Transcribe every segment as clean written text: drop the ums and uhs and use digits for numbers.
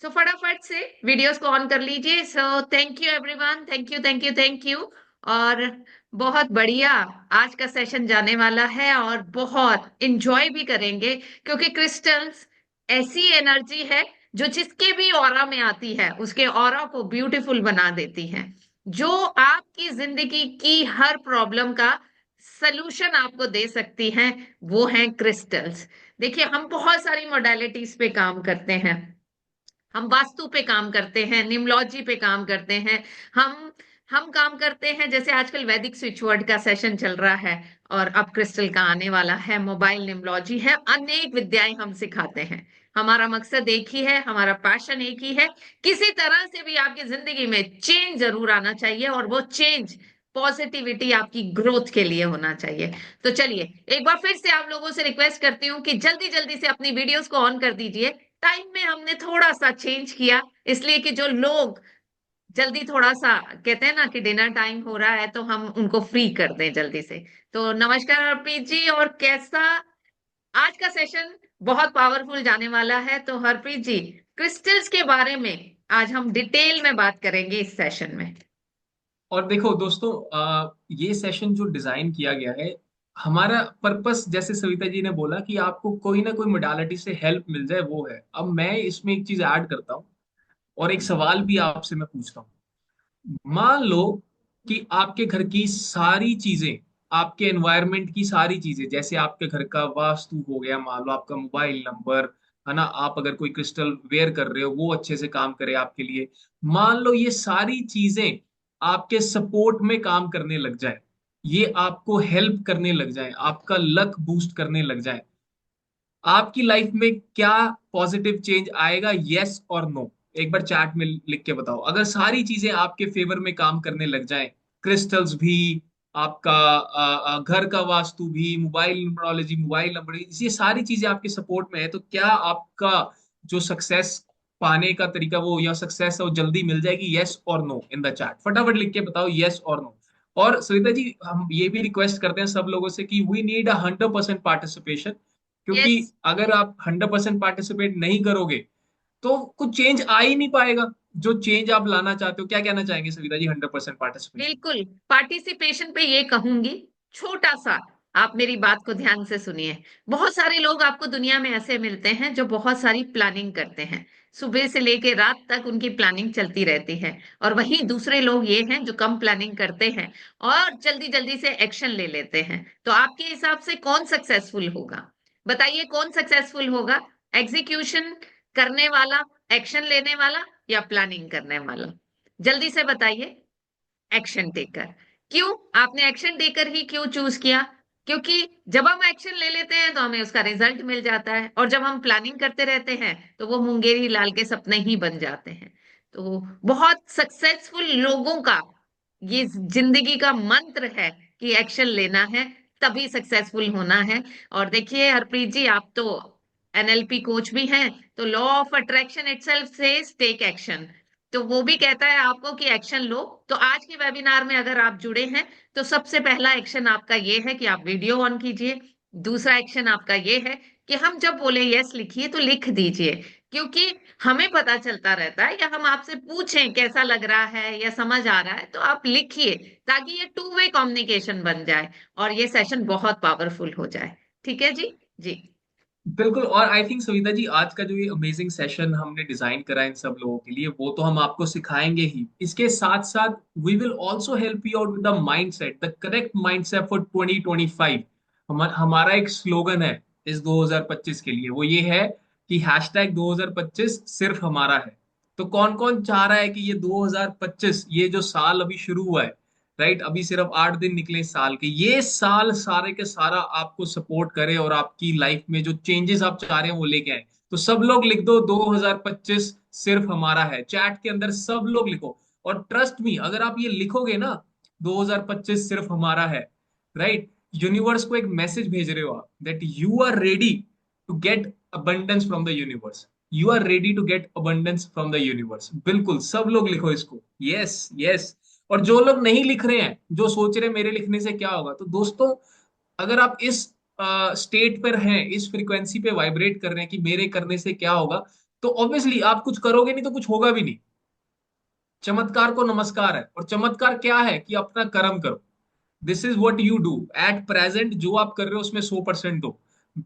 सो फटाफट से वीडियोस को ऑन कर लीजिए। सो thank you everyone, thank you thank you thank you. और बहुत बढ़िया आज का सेशन जाने वाला है और बहुत इंजॉय भी करेंगे, क्योंकि क्रिस्टल्स ऐसी एनर्जी है जो जिसके भी ऑरा में आती है उसके ऑरा को ब्यूटीफुल बना देती है, जो आपकी जिंदगी की हर प्रॉब्लम का सलूशन आपको दे सकती हैं। वो हैं क्रिस्टल्स। देखिए, हम बहुत सारी मोडालिटीज पे काम करते हैं। हम वास्तु पे काम करते हैं, न्यूमलॉजी पे काम करते हैं। हम हम काम करते हैं, जैसे आजकल वैदिक स्विच वर्ड का सेशन चल रहा है और अब क्रिस्टल का आने वाला है, मोबाइल न्यूमलॉजी है, अनेक विद्याएं हम सिखाते हैं। हमारा मकसद एक ही है, हमारा पैशन एक ही है। किसी तरह से भी आपकी जिंदगी में चेंज जरूर आना चाहिए, और वो चेंज पॉजिटिविटी आपकी ग्रोथ के लिए होना चाहिए। तो चलिए, एक बार फिर से आप लोगों से रिक्वेस्ट करती हूँ कि जल्दी जल्दी से अपनी वीडियोस को ऑन कर दीजिए। टाइम में हमने थोड़ा सा चेंज किया, इसलिए कि जो लोग जल्दी थोड़ा सा कहते हैं ना कि डिनर टाइम हो रहा है, तो हम उनको फ्री कर दें जल्दी से। तो नमस्कार हरप्रीत जी, और कैसा आज का सेशन बहुत पावरफुल जाने वाला है। तो हरप्रीत जी, क्रिस्टल्स के बारे में आज हम डिटेल में बात करेंगे इस सेशन में। और देखो दोस्तों, ये सेशन जो डिजाइन किया गया है, हमारा पर्पस जैसे सविता जी ने बोला कि आपको कोई ना कोई मोडालिटी से हेल्प मिल जाए, वो है। अब मैं इसमें एक चीज ऐड करता हूँ और एक सवाल भी आपसे मैं पूछता हूँ। मान लो कि आपके घर की सारी चीजें, आपके एनवायरनमेंट की सारी चीजें, जैसे आपके घर का वास्तु हो गया, मान लो आपका मोबाइल नंबर है ना, आप अगर कोई क्रिस्टल वेयर कर रहे हो वो अच्छे से काम करे आपके लिए। मान लो ये सारी चीजें आपके सपोर्ट में काम करने लग जाए, ये आपको हेल्प करने लग जाए, आपका लक बूस्ट करने लग जाए, आपकी लाइफ में क्या पॉजिटिव चेंज आएगा? यस और नो, एक बार चैट में लिख के बताओ। अगर सारी चीजें आपके फेवर में काम करने लग जाएं, क्रिस्टल्स भी, आपका घर का वास्तु भी, मोबाइल न्यूमरोलॉजी, मोबाइल नंबर, ये सारी चीजें आपके सपोर्ट में है, तो क्या आपका जो सक्सेस पाने का तरीका वो या सक्सेस है वो जल्दी मिल जाएगी? यस और नो इन द चैट, फटाफट लिख के बताओ यस और नो। और सविता जी, हम ये भी रिक्वेस्ट करते हैं सब लोगों से कि वी नीड 100% पार्टिसिपेशन, क्योंकि यस, अगर आप 100% पार्टिसिपेट नहीं करोगे तो कुछ चेंज आ ही नहीं पाएगा। जो चेंज आप लाना चाहते हो, क्या कहना चाहेंगे सविता जी 100% पार्टिसिपेशन? बिल्कुल। पार्टिसिपेशन पे ये कहूंगी, छोटा सा, आप मेरी बात को ध्यान से सुनिए। बहुत सारे लोग आपको दुनिया में ऐसे मिलते हैं जो बहुत सारी प्लानिंग करते हैं, सुबह से लेके रात तक उनकी प्लानिंग चलती रहती है। और वहीं दूसरे लोग ये हैं जो कम प्लानिंग करते हैं और जल्दी जल्दी से एक्शन ले लेते हैं। तो आपके हिसाब से कौन सक्सेसफुल होगा? बताइए, कौन सक्सेसफुल होगा? एग्जीक्यूशन करने वाला, एक्शन लेने वाला, या प्लानिंग करने वाला? जल्दी से बताइए। Action taker. क्यों आपने एक्शन टेकर ही क्यों चूज किया? क्योंकि जब हम एक्शन ले लेते हैं तो हमें उसका रिजल्ट मिल जाता है, और जब हम प्लानिंग करते रहते हैं तो वो मुंगेरी लाल के सपने ही बन जाते हैं। तो बहुत सक्सेसफुल लोगों का ये जिंदगी का मंत्र है कि एक्शन लेना है, तभी सक्सेसफुल होना है। और देखिए हरप्रीत जी, आप तो एनएलपी कोच भी हैं, तो law of attraction itself says take action. तो वो भी कहता है आपको कि एक्शन लो। तो आज के वेबिनार में अगर आप जुड़े हैं, तो सबसे पहला एक्शन आपका ये है कि आप वीडियो ऑन कीजिए। दूसरा एक्शन आपका ये है कि हम जब बोले यस लिखिए, तो लिख दीजिए। क्योंकि हमें पता चलता रहता है, या हम आपसे पूछें कैसा लग रहा है या समझ आ रहा है, तो आप लिखिए, ताकि ये टू वे कम्युनिकेशन बन जाए और ये सेशन बहुत पावरफुल हो जाए। ठीक है जी? जी। बिल्कुल। और आई थिंक सविता जी, आज का जो ये अमेजिंग सेशन हमने डिजाइन करा इन सब लोगों के लिए, वो तो हम आपको सिखाएंगे ही, इसके साथ साथ we will also help you out with the mindset, the correct mindset for 2025। हमारा एक स्लोगन है इस 2025 के लिए, वो ये है कि हैशटैग 2025 सिर्फ हमारा है। तो कौन कौन चाह रहा है कि ये 2025, ये जो साल अभी शुरू हुआ है, राइट, अभी सिर्फ 8 दिन निकले इस साल के, ये साल सारे के सारा आपको सपोर्ट करे और आपकी लाइफ में जो चेंजेस आप चाह रहे हैं वो लेके आए? तो सब लोग लिख दो 2025 सिर्फ हमारा है, चैट के अंदर सब लोग लिखो। और ट्रस्ट मी, अगर आप ये लिखोगे ना, 2025 सिर्फ हमारा है, राइट, यूनिवर्स को एक मैसेज भेज रहे हो आप that you are ready to get abundance from the universe. You are ready to get abundance from the universe. बिल्कुल सब लोग लिखो इसको, यस यस। और जो लोग नहीं लिख रहे हैं, जो सोच रहे हैं मेरे लिखने से क्या होगा, तो दोस्तों, अगर आप इस स्टेट पर हैं, इस फ्रीक्वेंसी पे वाइब्रेट कर रहे हैं कि मेरे करने से क्या होगा, तो ऑब्वियसली आप कुछ करोगे नहीं तो कुछ होगा भी नहीं। चमत्कार को नमस्कार है, और चमत्कार क्या है कि अपना कर्म करो। This is what you do at present, जो आप कर रहे हो उसमें 100% दो।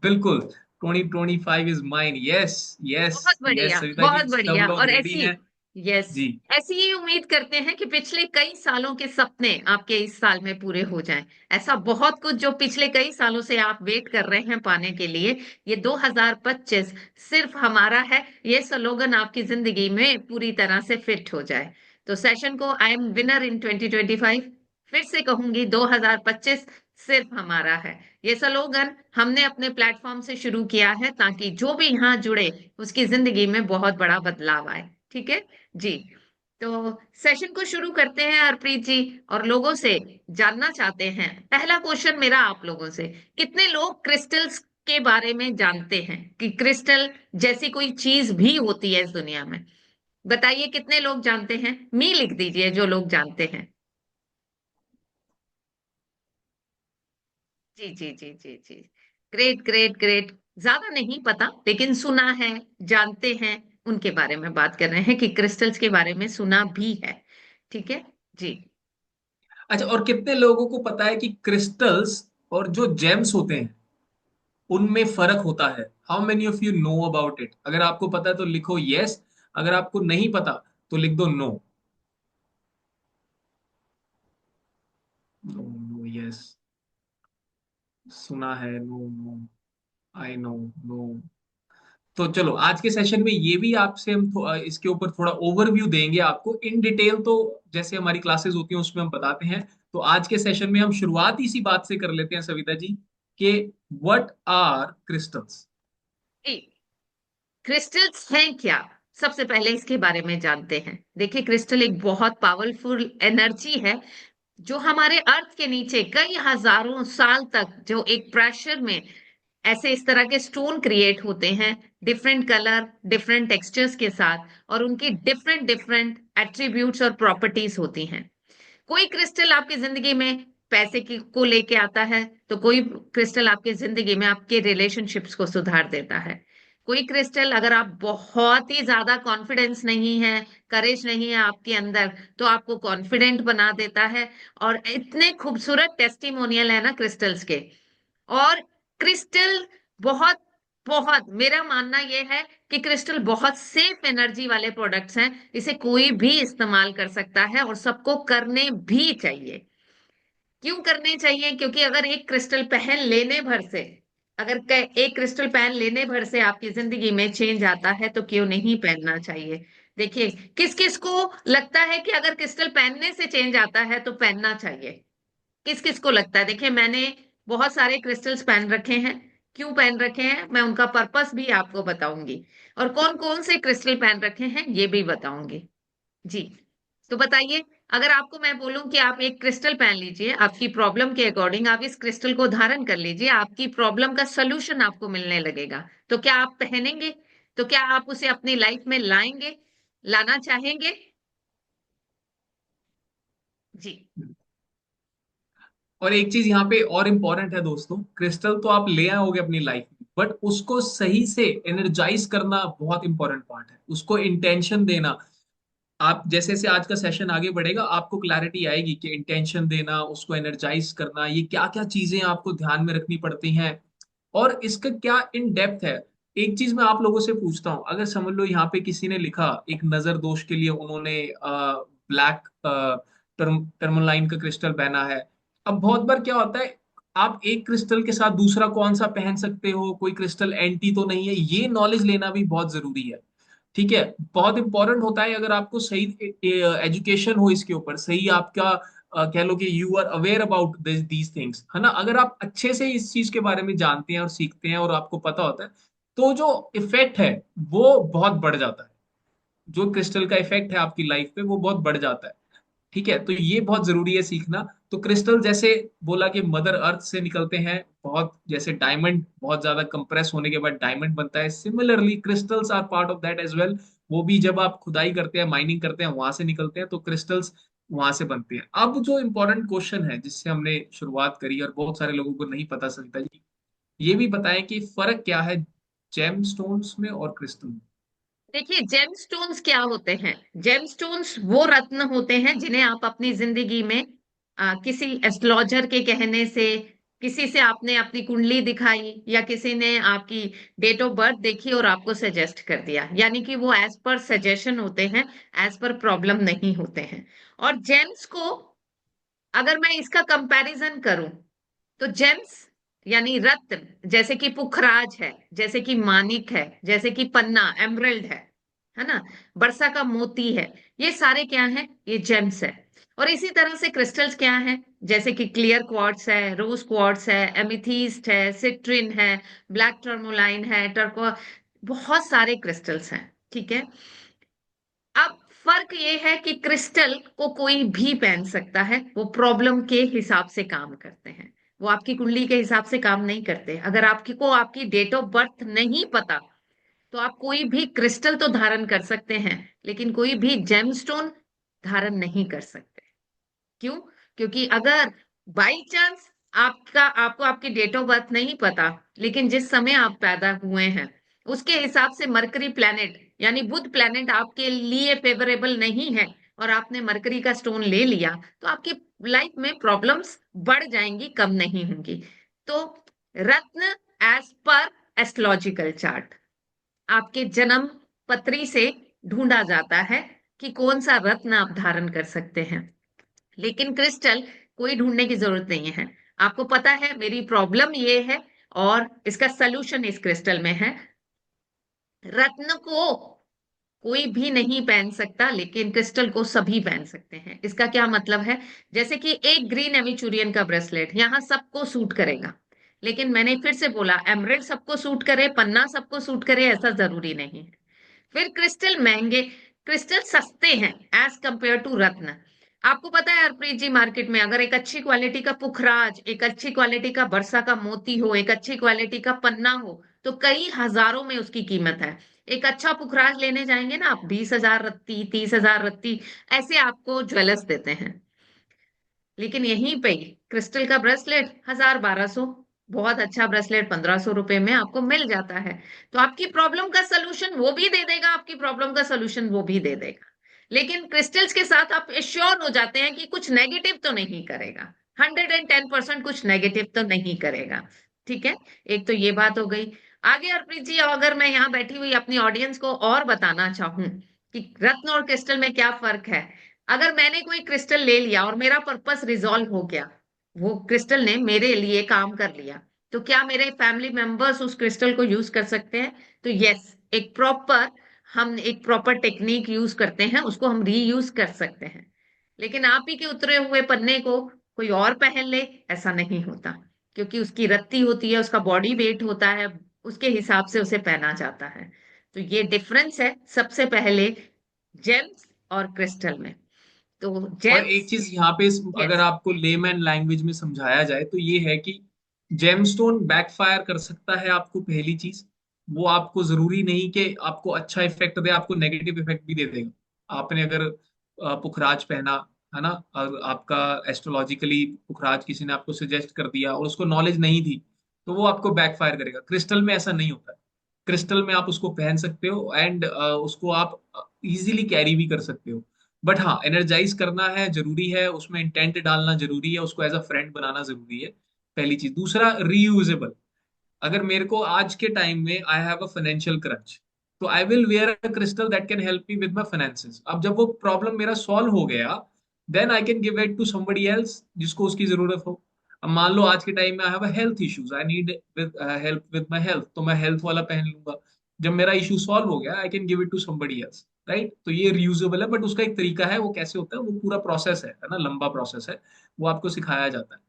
बिल्कुल। 2025 is mine. Yes, yes, yes Savita ji, बहुत सब बढ़िया। लोग और रेडी ऐसी, हैं। यस, जी। ऐसी ही उम्मीद करते हैं कि पिछले कई सालों के सपने आपके इस साल में पूरे हो जाएं। ऐसा बहुत कुछ जो पिछले कई सालों से आप वेट कर रहे हैं पाने के लिए, ये 2025 सिर्फ हमारा है, ये स्लोगन आपकी जिंदगी में पूरी तरह से फिट हो जाए। तो सेशन को आई एम विनर इन 2025, फिर से कहूंगी 2025 सिर्फ हमारा है। ये स्लोगन हमने अपने प्लेटफॉर्म से शुरू किया है ताकि जो भी यहाँ जुड़े उसकी जिंदगी में बहुत बड़ा बदलाव आए। ठीक है जी। तो सेशन को शुरू करते हैं हरप्रीत जी, और लोगों से जानना चाहते हैं, पहला क्वेश्चन मेरा आप लोगों से, कितने लोग क्रिस्टल्स के बारे में जानते हैं कि क्रिस्टल जैसी कोई चीज भी होती है इस दुनिया में? बताइए कितने लोग जानते हैं, मी लिख दीजिए जो लोग जानते हैं। जी जी जी जी जी। Great great great. ज्यादा नहीं पता लेकिन सुना है, जानते हैं, उनके बारे में बात कर रहे हैं कि क्रिस्टल्स के बारे में सुना भी है। ठीक है जी। अच्छा, और कितने लोगों को पता है कि क्रिस्टल्स और जो जेम्स होते हैं उनमें फर्क होता है? How many of you know about it? अगर आपको पता है तो लिखो यस, अगर आपको नहीं पता तो लिख दो नो। नो, नो, यस, सुना है, no, no, I know, no. तो चलो आज के सेशन में ये भी आपसे हम इसके ऊपर थोड़ा ओवरव्यू देंगे आपको इन डिटेल। तो जैसे हमारी क्लासेस होती हैं उसमें हम बताते हैं। तो आज के सेशन में हम शुरुआत इसी बात से कर लेते हैं सविता जी, कि व्हाट आर क्रिस्टल्स। जी, क्रिस्टल्स हैं क्या? सबसे पहले इसके बारे में जानते हैं। देखिए, क्रिस्टल एक बहुत पावरफुल एनर्जी है जो हमारे अर्थ के नीचे कई हजारों साल तक जो एक प्रेशर में ऐसे इस तरह के स्टोन क्रिएट होते हैं, डिफरेंट कलर डिफरेंट टेक्सचर्स के साथ, और उनकी डिफरेंट डिफरेंट एट्रीब्यूट्स और प्रॉपर्टीज होती हैं। कोई क्रिस्टल आपकी जिंदगी में पैसे की को लेके आता है, तो कोई क्रिस्टल आपकी जिंदगी में आपके रिलेशनशिप्स को सुधार देता है। कोई क्रिस्टल, अगर आप बहुत ही ज्यादा कॉन्फिडेंस नहीं है, करेज नहीं है आपके अंदर, तो आपको कॉन्फिडेंट बना देता है। और इतने खूबसूरत टेस्टिमोनियल है ना क्रिस्टल्स के। और क्रिस्टल बहुत बहुत, मेरा मानना यह है कि क्रिस्टल बहुत सेफ एनर्जी वाले प्रोडक्ट्स हैं। इसे कोई भी इस्तेमाल कर सकता है और सबको करने भी चाहिए। क्यों करने चाहिए? क्योंकि अगर एक क्रिस्टल पहन लेने भर से, एक क्रिस्टल पहन लेने भर से आपकी जिंदगी में चेंज आता है, तो क्यों नहीं पहनना चाहिए? देखिए, किस किस को लगता है कि अगर क्रिस्टल पहनने से चेंज आता है तो पहनना चाहिए? किस किस को लगता है? देखिए, मैंने बहुत सारे क्रिस्टल्स पहन रखे हैं। क्यों पहन रखे हैं मैं उनका पर्पस भी आपको बताऊंगी, और कौन कौन से क्रिस्टल पहन रखे हैं ये भी बताऊंगी। जी। तो बताइए, अगर आपको मैं बोलूं कि आप एक क्रिस्टल पहन लीजिए, आपकी प्रॉब्लम के अकॉर्डिंग आप इस क्रिस्टल को धारण कर लीजिए, आपकी प्रॉब्लम का सोल्यूशन आपको मिलने लगेगा, तो क्या आप पहनेंगे? तो क्या आप उसे अपनी लाइफ में लाएंगे, लाना चाहेंगे? जी। और एक चीज यहाँ पे और इम्पोर्टेंट है दोस्तों, क्रिस्टल तो आप ले आओगे अपनी लाइफ में, बट उसको सही से एनर्जाइज करना बहुत इंपॉर्टेंट पार्ट है, उसको इंटेंशन देना। आप जैसे जैसे आज का सेशन आगे बढ़ेगा आपको क्लैरिटी आएगी कि इंटेंशन देना, उसको एनर्जाइज करना, ये क्या क्या चीजें आपको ध्यान में रखनी पड़ती हैं और इसका क्या इन डेप्थ है। एक चीज मैं आप लोगों से पूछता हूँ, अगर समझ लो यहाँ पे किसी ने लिखा एक नजर दोष के लिए उन्होंने ब्लैक टर्मोलाइन का क्रिस्टल पहना है। अब बहुत बार क्या होता है, आप एक क्रिस्टल के साथ दूसरा कौन सा पहन सकते हो, कोई क्रिस्टल एंटी तो नहीं है, ये नॉलेज लेना भी बहुत जरूरी है। ठीक है, बहुत इंपॉर्टेंट होता है अगर आपको सही एजुकेशन हो इसके ऊपर, सही आपका कह लो कि you are aware about these things, है ना। अगर आप अच्छे से इस चीज के बारे में जानते हैं और सीखते हैं और आपको पता होता है, तो जो इफेक्ट है वो बहुत बढ़ जाता है। जो क्रिस्टल का इफेक्ट है आपकी लाइफ पे वो बहुत बढ़ जाता है। ठीक है, तो ये बहुत जरूरी है सीखना। तो क्रिस्टल जैसे बोला कि मदर अर्थ से निकलते हैं, बहुत जैसे डायमंड बहुत ज्यादा कंप्रेस होने के बाद डायमंड बनता है, similarly crystals are part of that as well. वो भी जब आप खुदाई करते हैं, माइनिंग करते हैं, वहां से निकलते हैं, तो क्रिस्टल्स वहां से बनते हैं। अब जो इंपॉर्टेंट क्वेश्चन है जिससे हमने शुरुआत करी और बहुत सारे लोगों को नहीं पता, सविता जी ये भी बताएं कि फर्क क्या है जेम स्टोन्स में और क्रिस्टल में। देखिए, जेमस्टोन्स क्या होते हैं? जेमस्टोन्स वो रत्न होते हैं जिन्हें आप अपनी जिंदगी में किसी एस्ट्रोलॉजर के कहने से, किसी से आपने अपनी कुंडली दिखाई, या किसी ने आपकी डेट ऑफ बर्थ देखी और आपको सजेस्ट कर दिया, यानी कि वो एज पर सजेशन होते हैं, एज पर प्रॉब्लम नहीं होते हैं। और जेम्स को अगर मैं इसका कंपैरिजन करूं, तो जेम्स यानी रत्न, जैसे कि पुखराज है, जैसे कि मानिक है, जैसे कि पन्ना एमरल्ड है ना, बरसा का मोती है, ये सारे क्या है? ये जेम्स है। और इसी तरह से क्रिस्टल्स क्या है? जैसे कि क्लियर क्वार्ट्स है, रोज क्वार्ट्स है, एमिथीस्ट है, सिट्रिन है, ब्लैक टर्मोलाइन है, टर्को, बहुत सारे क्रिस्टल्स हैं। ठीक है। अब फर्क ये है कि क्रिस्टल को कोई भी पहन सकता है, वो प्रॉब्लम के हिसाब से काम करते हैं, वो आपकी कुंडली के हिसाब से काम नहीं करते। अगर आपकी को आपकी डेट ऑफ बर्थ नहीं पता, तो आप कोई भी क्रिस्टल तो धारण कर सकते हैं, लेकिन कोई भी जेमस्टोन धारण नहीं कर सकते। क्यों? क्योंकि अगर बाई चांस आपको आपकी डेट ऑफ बर्थ नहीं पता, लेकिन जिस समय आप पैदा हुए हैं उसके हिसाब से मरकरी प्लैनेट यानी बुध प्लैनेट आपके लिए फेवरेबल नहीं है, और आपने मरकरी का स्टोन ले लिया, तो आपकी लाइफ में प्रॉब्लम्स बढ़ जाएंगी, कम नहीं होंगी। तो रत्न एज पर एस्ट्रोलॉजिकल चार्ट आपके जन्म पत्री से ढूंढा जाता है कि कौन सा रत्न आप धारण कर सकते हैं। लेकिन क्रिस्टल कोई ढूंढने की जरूरत नहीं है। आपको पता है मेरी प्रॉब्लम ये है, और इसका सलूशन इस क्रिस्टल में है। रत्न को कोई भी नहीं पहन सकता, लेकिन क्रिस्टल को सभी पहन सकते हैं। इसका क्या मतलब है? जैसे कि एक ग्रीन एमिचूरियन का ब्रेसलेट यहाँ सबको सूट करेगा, लेकिन मैंने फिर से बोला, एमरेल्ड सबको सूट करे, पन्ना सबको सूट करे, ऐसा जरूरी नहीं है। फिर क्रिस्टल महंगे, क्रिस्टल सस्ते हैं एज कंपेयर टू रत्न। आपको पता है हरप्रीत जी, मार्केट में अगर एक अच्छी क्वालिटी का पुखराज, एक अच्छी क्वालिटी का बरसा का मोती हो, एक अच्छी क्वालिटी का पन्ना हो, तो कई हजारों में उसकी कीमत है। एक अच्छा पुखराज लेने जाएंगे ना आप, 20,000 रत्ती, 30,000 रत्ती, ऐसे आपको ज्वेलर्स देते हैं। लेकिन यहीं पे क्रिस्टल का ब्रेसलेट 1,000 1,200, बहुत अच्छा ब्रेसलेट 1,500 रुपए में आपको मिल जाता है। तो आपकी प्रॉब्लम का सोल्यूशन वो भी दे देगा, आपकी प्रॉब्लम का सोल्यूशन वो भी दे देगा। लेकिन क्रिस्टल्स के साथ आप एश्योर हो जाते हैं कि कुछ नेगेटिव तो नहीं करेगा, 110% कुछ नेगेटिव तो नहीं करेगा। ठीक है। एक तो ये बात हो गई। आगे हरप्रीत जी, अगर मैं यहाँ बैठी हुई अपनी ऑडियंस को और बताना चाहूं कि रत्न और क्रिस्टल में क्या फर्क है। अगर मैंने कोई क्रिस्टल ले लिया और मेरा पर्पस रिजॉल्व हो गया, वो क्रिस्टल ने मेरे लिए काम कर लिया, तो क्या मेरे फैमिली मेंबर्स उस क्रिस्टल को यूज कर सकते हैं? तो यस, एक प्रॉपर टेक्निक यूज करते हैं, उसको हम रीयूज कर सकते हैं। लेकिन आप ही के उतरे हुए पन्ने को कोई और पहन ले, ऐसा नहीं होता, क्योंकि उसकी रत्ती होती है, उसका बॉडी वेट होता है, उसके हिसाब से उसे पहना जाता है। तो ये डिफरेंस है सबसे पहले जेम्स और क्रिस्टल में। तो और एक जेम्स, चीज यहाँ पे अगर यस, आपको लेमैन लैंग्वेज में समझाया जाए तो ये है कि जेमस्टोन बैकफायर कर सकता है आपको, पहली चीज। वो आपको जरूरी नहीं कि आपको अच्छा इफेक्ट दे, आपको नेगेटिव इफेक्ट भी दे देगा। आपने अगर पुखराज पहना, है ना, और आपका एस्ट्रोलॉजिकली पुखराज किसी ने आपको सजेस्ट कर दिया और उसको नॉलेज नहीं थी, तो वो आपको बैकफायर करेगा। क्रिस्टल में ऐसा नहीं होता है। क्रिस्टल में आप उसको पहन सकते हो एंड उसको आप इजीली कैरी भी कर सकते हो। बट हाँ, एनर्जाइज करना है जरूरी है, उसमें इंटेंट डालना जरूरी है, उसको एज अ फ्रेंड बनाना जरूरी है। पहली चीज। दूसरा, रीयूजेबल। अगर मेरे को आज के टाइम में I have a financial crunch, तो I will wear a crystal that can help me with my finances. अब जब वो प्रॉब्लम मेरा सॉल्व हो गया, then I can give it to somebody else जिसको उसकी जरूरत हो। अब मान लो आज के टाइम में I have a health issues, I need with help with my health, तो मैं हेल्थ वाला पहन लूंगा। जब मेरा इशू सॉल्व हो गया, I can give it to somebody else, right. तो ये रियूजेबल है, बट उसका एक तरीका है, वो कैसे होता है, वो पूरा प्रोसेस है ना, लंबा प्रोसेस है, वो आपको सिखाया जाता है।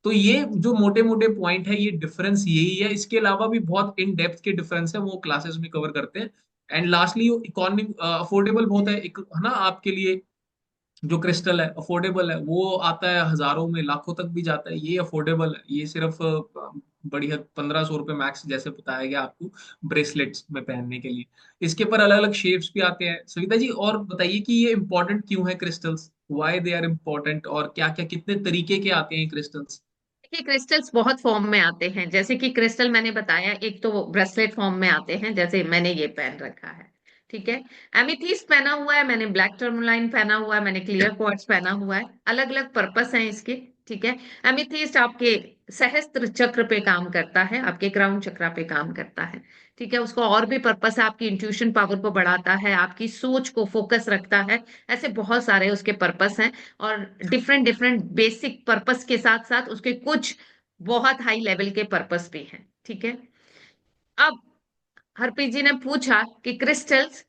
तो ये जो मोटे मोटे पॉइंट है, ये डिफरेंस यही है। इसके अलावा भी बहुत इन डेप्थ के डिफरेंस है, वो क्लासेस में कवर करते हैं। एंड लास्टली, इकोनॉमिक अफोर्डेबल बहुत है, एक है ना आपके लिए। जो क्रिस्टल है अफोर्डेबल है, वो आता है हजारों में, लाखों तक भी जाता है। ये अफोर्डेबल है, ये सिर्फ बढ़िया 1,500 रुपये मैक्स, जैसे बताया गया आपको, ब्रेसलेट्स में पहनने के लिए। इसके पर अलग अलग शेप्स भी आते हैं। सविता जी, और बताइए कि ये इंपॉर्टेंट क्यों है crystals, why they are important, और क्या क्या कितने तरीके के आते हैं क्रिस्टल्स। देखिए क्रिस्टल्स बहुत फॉर्म में आते हैं। जैसे कि क्रिस्टल मैंने बताया, एक तो ब्रेसलेट फॉर्म में आते हैं, जैसे मैंने ये पहन रखा है। ठीक है। एमिथीस्ट पहना हुआ है मैंने, ब्लैक टर्मलाइन पहना हुआ है मैंने, क्लियर क्वार्ट्ज पहना हुआ है, अलग अलग पर्पस हैं इसके। ठीक है। एमिथीस्ट आपके सहस्त्र चक्र पे काम करता है, आपके क्राउन चक्रा पे काम करता है। ठीक है। उसको और भी पर्पस है, आपकी इंट्यूशन पावर को बढ़ाता है, आपकी सोच को फोकस रखता है। ऐसे बहुत सारे उसके पर्पस हैं। और डिफरेंट डिफरेंट बेसिक पर्पस के साथ साथ उसके कुछ बहुत हाई लेवल के पर्पस भी हैं। ठीक है। अब हरप्रीत जी ने पूछा कि क्रिस्टल्स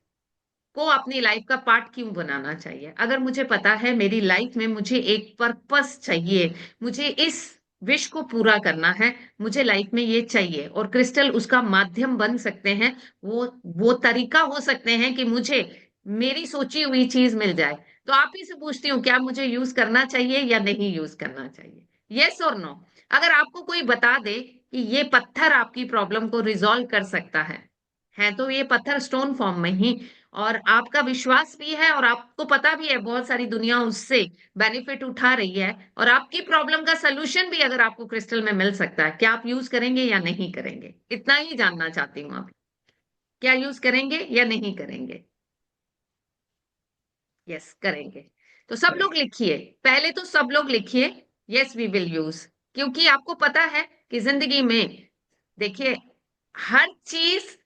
को अपनी लाइफ का पार्ट क्यों बनाना चाहिए। अगर मुझे पता है मेरी लाइफ में मुझे एक पर्पस चाहिए, मुझे इस विश को पूरा करना है, मुझे लाइफ में ये चाहिए, और क्रिस्टल उसका माध्यम बन सकते हैं, वो तरीका हो सकते हैं कि मुझे मेरी सोची हुई चीज मिल जाए, तो आप ही से पूछती हूँ, क्या मुझे यूज करना चाहिए या नहीं यूज करना चाहिए? यस और नो। अगर आपको कोई बता दे कि ये पत्थर आपकी प्रॉब्लम को रिजॉल्व कर सकता है तो ये पत्थर स्टोन फॉर्म में ही, और आपका विश्वास भी है और आपको पता भी है बहुत सारी दुनिया उससे बेनिफिट उठा रही है, और आपकी प्रॉब्लम का सलूशन भी अगर आपको क्रिस्टल में मिल सकता है, क्या आप यूज करेंगे या नहीं करेंगे? इतना ही जानना चाहती हूँ आप, क्या यूज करेंगे या नहीं करेंगे? यस करेंगे। तो सब लोग करेक्ट। लिखिए, पहले तो सब लोग लिखिए यस वी विल यूज। क्योंकि आपको पता है कि जिंदगी में, देखिए, हर चीज,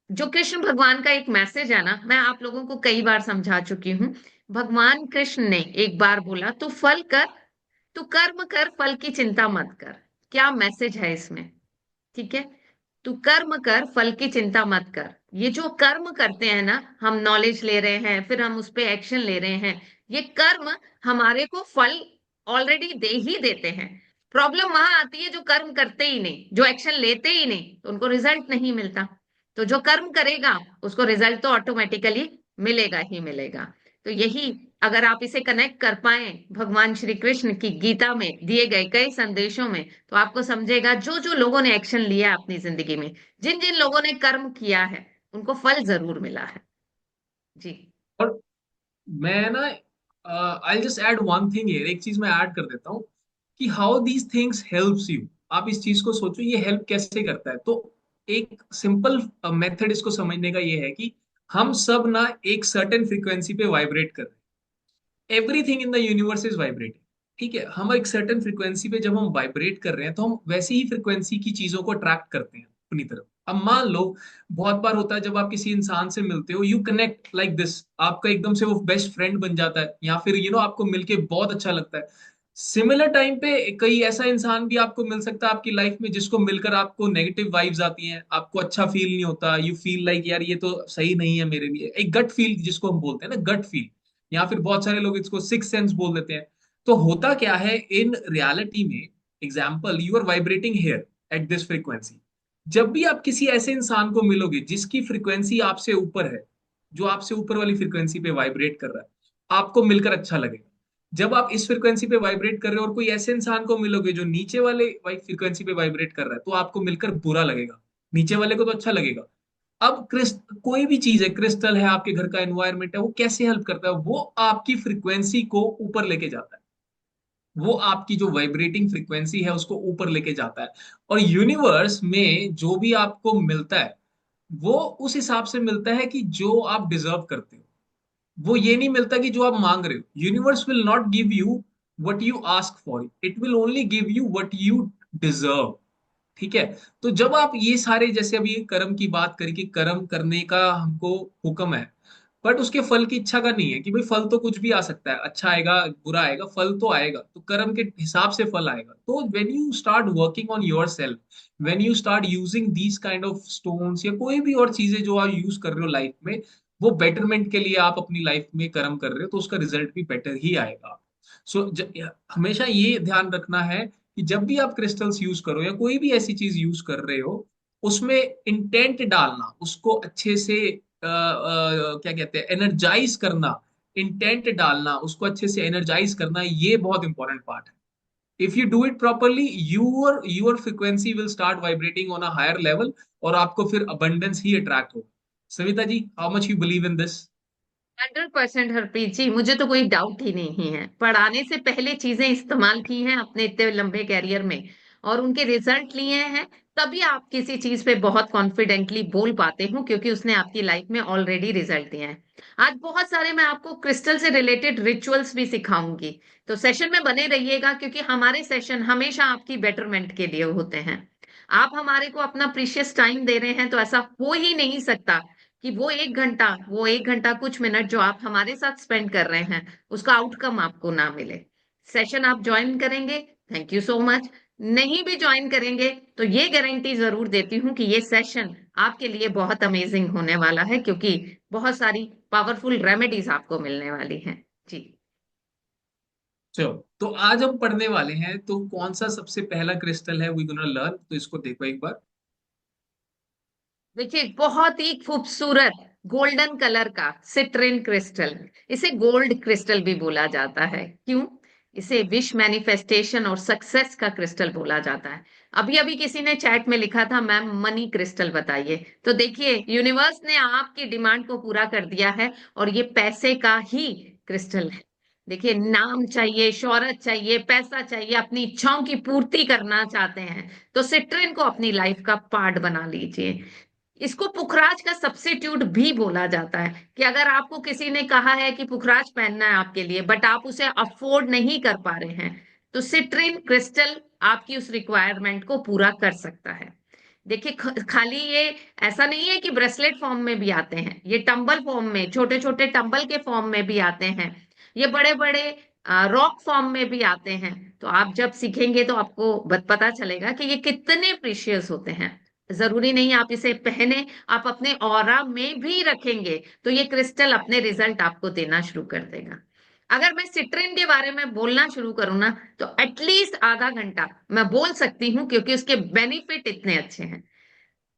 जो कृष्ण भगवान का एक मैसेज है ना, मैं आप लोगों को कई बार समझा चुकी हूँ। भगवान कृष्ण ने एक बार बोला, तू फल कर, तू कर्म कर, फल की चिंता मत कर। क्या मैसेज है इसमें? ठीक है। तू कर्म कर, फल की चिंता मत कर। ये जो कर्म करते हैं ना, हम नॉलेज ले रहे हैं, फिर हम उस पे एक्शन ले रहे हैं, ये कर्म हमारे को फल ऑलरेडी दे ही देते हैं। प्रॉब्लम वहां आती है जो कर्म करते ही नहीं, जो एक्शन लेते ही नहीं, तो उनको रिजल्ट नहीं मिलता। तो जो कर्म करेगा उसको रिजल्ट तो ऑटोमेटिकली मिलेगा ही मिलेगा। तो यही, अगर आप इसे कनेक्ट कर पाए भगवान श्री कृष्ण की गीता में दिए गए कई संदेशों में, तो आपको समझेगा जो जो लोगों ने एक्शन लिया है अपनी जिंदगी में, जिन जिन लोगों ने कर्म किया है, उनको फल जरूर मिला है। जी। और मैं ना, I just add one thing here, एक चीज मैं ऐड कर देता हूँ कि how these things helps you. आप इस चीज को सोचो, ये हेल्प कैसे करता है। तो एक सिंपल मेथड इसको समझने का ये है कि हम सब ना एक सर्टेन फ्रीक्वेंसी पे वाइब्रेट कर रहे हैं। Everything in the universe is vibrating. ठीक है, हम एक सर्टेन फ्रीक्वेंसी पे जब हम वाइब्रेट कर रहे हैं तो हम वैसी ही फ्रीक्वेंसी की चीजों को अट्रैक्ट करते हैं अपनी तरफ। अब मान लो, बहुत बार होता है जब आप किसी इंसान से मिलते हो, यू कनेक्ट लाइक दिस, आपका एकदम से वो बेस्ट फ्रेंड बन जाता है, या फिर आपको मिलके बहुत अच्छा लगता है। सिमिलर टाइम पे कई ऐसा इंसान भी आपको मिल सकता है आपकी लाइफ में जिसको मिलकर आपको नेगेटिव वाइब्स आती हैं, आपको अच्छा फील नहीं होता, यू फील लाइक यार ये तो सही नहीं है मेरे लिए, एक गट फील जिसको हम बोलते हैं ना, गट फील, या फिर बहुत सारे लोग इसको सिक्स सेंस बोल देते हैं। तो होता क्या है इन रियलिटी में, example, you are vibrating here at this frequency. जब भी आप किसी ऐसे इंसान को मिलोगे जिसकी फ्रीक्वेंसी आपसे ऊपर है, जो आपसे ऊपर वाली फ्रीक्वेंसी पे वाइब्रेट कर रहा है, आपको मिलकर अच्छा लगेगा। जब आप इस फ्रीक्वेंसी पे वाइब्रेट कर रहे हो और कोई ऐसे इंसान को मिलोगे जो नीचे वाले फ्रीक्वेंसी पे वाइब्रेट कर रहा है, तो आपको मिलकर बुरा लगेगा। नीचे वाले को तो अच्छा लगेगा। अब कोई भी चीज है, क्रिस्टल है, आपके घर का एनवायरनमेंट है, वो कैसे हेल्प करता है? वो आपकी फ्रीक्वेंसी को ऊपर लेके जाता है। वो आपकी जो वाइब्रेटिंग फ्रीक्वेंसी है उसको ऊपर लेके जाता है। और यूनिवर्स में जो भी आपको मिलता है, वो उस हिसाब से मिलता है कि जो आप डिजर्व करते हो। वो ये नहीं मिलता कि जो आप मांग रहे हो। Universe will not give you what you ask for, it will only give you what you deserve. ठीक है। तो जब आप ये सारे, जैसे अभी कर्म की बात करी कि कर्म करने का हमको हुक्म है, बट उसके फल की इच्छा का नहीं है कि भाई फल तो कुछ भी आ सकता है, अच्छा आएगा बुरा आएगा, फल तो आएगा, तो कर्म के हिसाब से फल आएगा। तो when you start working on your self, when you start using these kind of stones या कोई भी और चीजें जो आप यूज कर रहे हो लाइफ में, वो बेटरमेंट के लिए आप अपनी लाइफ में कर्म कर रहे हो, तो उसका रिजल्ट भी बेटर ही आएगा। सो हमेशा ये ध्यान रखना है कि जब भी आप क्रिस्टल्स यूज करो या कोई भी ऐसी चीज यूज कर रहे हो, उसमें इंटेंट डालना, उसको अच्छे से क्या कहते हैं, एनर्जाइज करना, इंटेंट डालना, उसको अच्छे से एनर्जाइज करना, ये बहुत इंपॉर्टेंट पार्ट है। If you do it properly, your frequency will start vibrating on a higher level, और आपको फिर अबंडेंस ही अट्रैक्ट होगा। Savita ji, how much you believe in this? 100% Harpreet ji, मुझे तो कोई डाउट ही नहीं है। पढ़ाने से पहले चीजें इस्तेमाल की हैं अपने इतने लंबे कैरियर में, और उनके रिजल्ट लिए हैं। तभी आप किसी चीज पे बहुत कॉन्फिडेंटली बोल पाते हो, क्योंकि उसने आपकी लाइफ में ऑलरेडी रिजल्ट दिया है। आज बहुत सारे मैं आपको क्रिस्टल से रिलेटेड रिचुअल्स भी सिखाऊंगी, तो सेशन में बने रहिएगा, क्योंकि हमारे सेशन हमेशा आपकी बेटरमेंट के लिए होते हैं। आप हमारे को अपना प्रीशियस टाइम दे रहे हैं, तो ऐसा हो ही नहीं सकता कि वो 1 घंटा कुछ मिनट जो आप हमारे साथ स्पेंड कर रहे हैं, उसका आउटकम आपको ना मिले। सेशन आप ज्वाइन करेंगे, थैंक यू सो मच। नहीं भी ज्वाइन करेंगे तो ये गारंटी जरूर देती हूँ कि ये सेशन आपके लिए बहुत अमेजिंग होने वाला है, क्योंकि बहुत सारी पावरफुल रेमेडीज आपको मिलने वाली हैं। जी। चलो, तो आज हम पढ़ने वाले हैं, तो कौन सा सबसे पहला क्रिस्टल है वी गोना लर्न, तो इसको देखो एक बार। देखिए, बहुत ही खूबसूरत गोल्डन कलर का सिट्रिन क्रिस्टल। इसे गोल्ड क्रिस्टल भी बोला जाता है। क्यों? इसे विश मैनिफेस्टेशन और सक्सेस का क्रिस्टल बोला जाता है। अभी अभी किसी ने चैट में लिखा था, मैम मनी क्रिस्टल बताइए। तो देखिए, यूनिवर्स ने आपकी डिमांड को पूरा कर दिया है, और ये पैसे का ही क्रिस्टल है। देखिए, नाम चाहिए, शोहरत चाहिए, पैसा चाहिए, अपनी इच्छाओं की पूर्ति करना चाहते हैं, तो सिट्रिन को अपनी लाइफ का पार्ट बना लीजिए। इसको पुखराज का सब्स्टिट्यूट भी बोला जाता है, कि अगर आपको किसी ने कहा है कि पुखराज पहनना है आपके लिए, बट आप उसे अफोर्ड नहीं कर पा रहे हैं, तो सिट्रिन क्रिस्टल आपकी उस रिक्वायरमेंट को पूरा कर सकता है। देखिए, खाली ये ऐसा नहीं है कि ब्रेसलेट फॉर्म में भी आते हैं, ये टंबल फॉर्म में, छोटे छोटे टंबल के फॉर्म में भी आते हैं, ये बड़े बड़े रॉक फॉर्म में भी आते हैं। तो आप जब सीखेंगे तो आपको पता चलेगा कि ये कितने प्रीशियस होते हैं। जरूरी नहीं आप इसे पहने, आप अपने ऑरा में भी रखेंगे तो ये क्रिस्टल अपने रिजल्ट आपको देना शुरू कर देगा। अगर मैं सिट्रिन के बारे में बोलना शुरू करूँ ना, तो एटलीस्ट आधा घंटा मैं बोल सकती हूँ, क्योंकि उसके बेनिफिट इतने अच्छे हैं।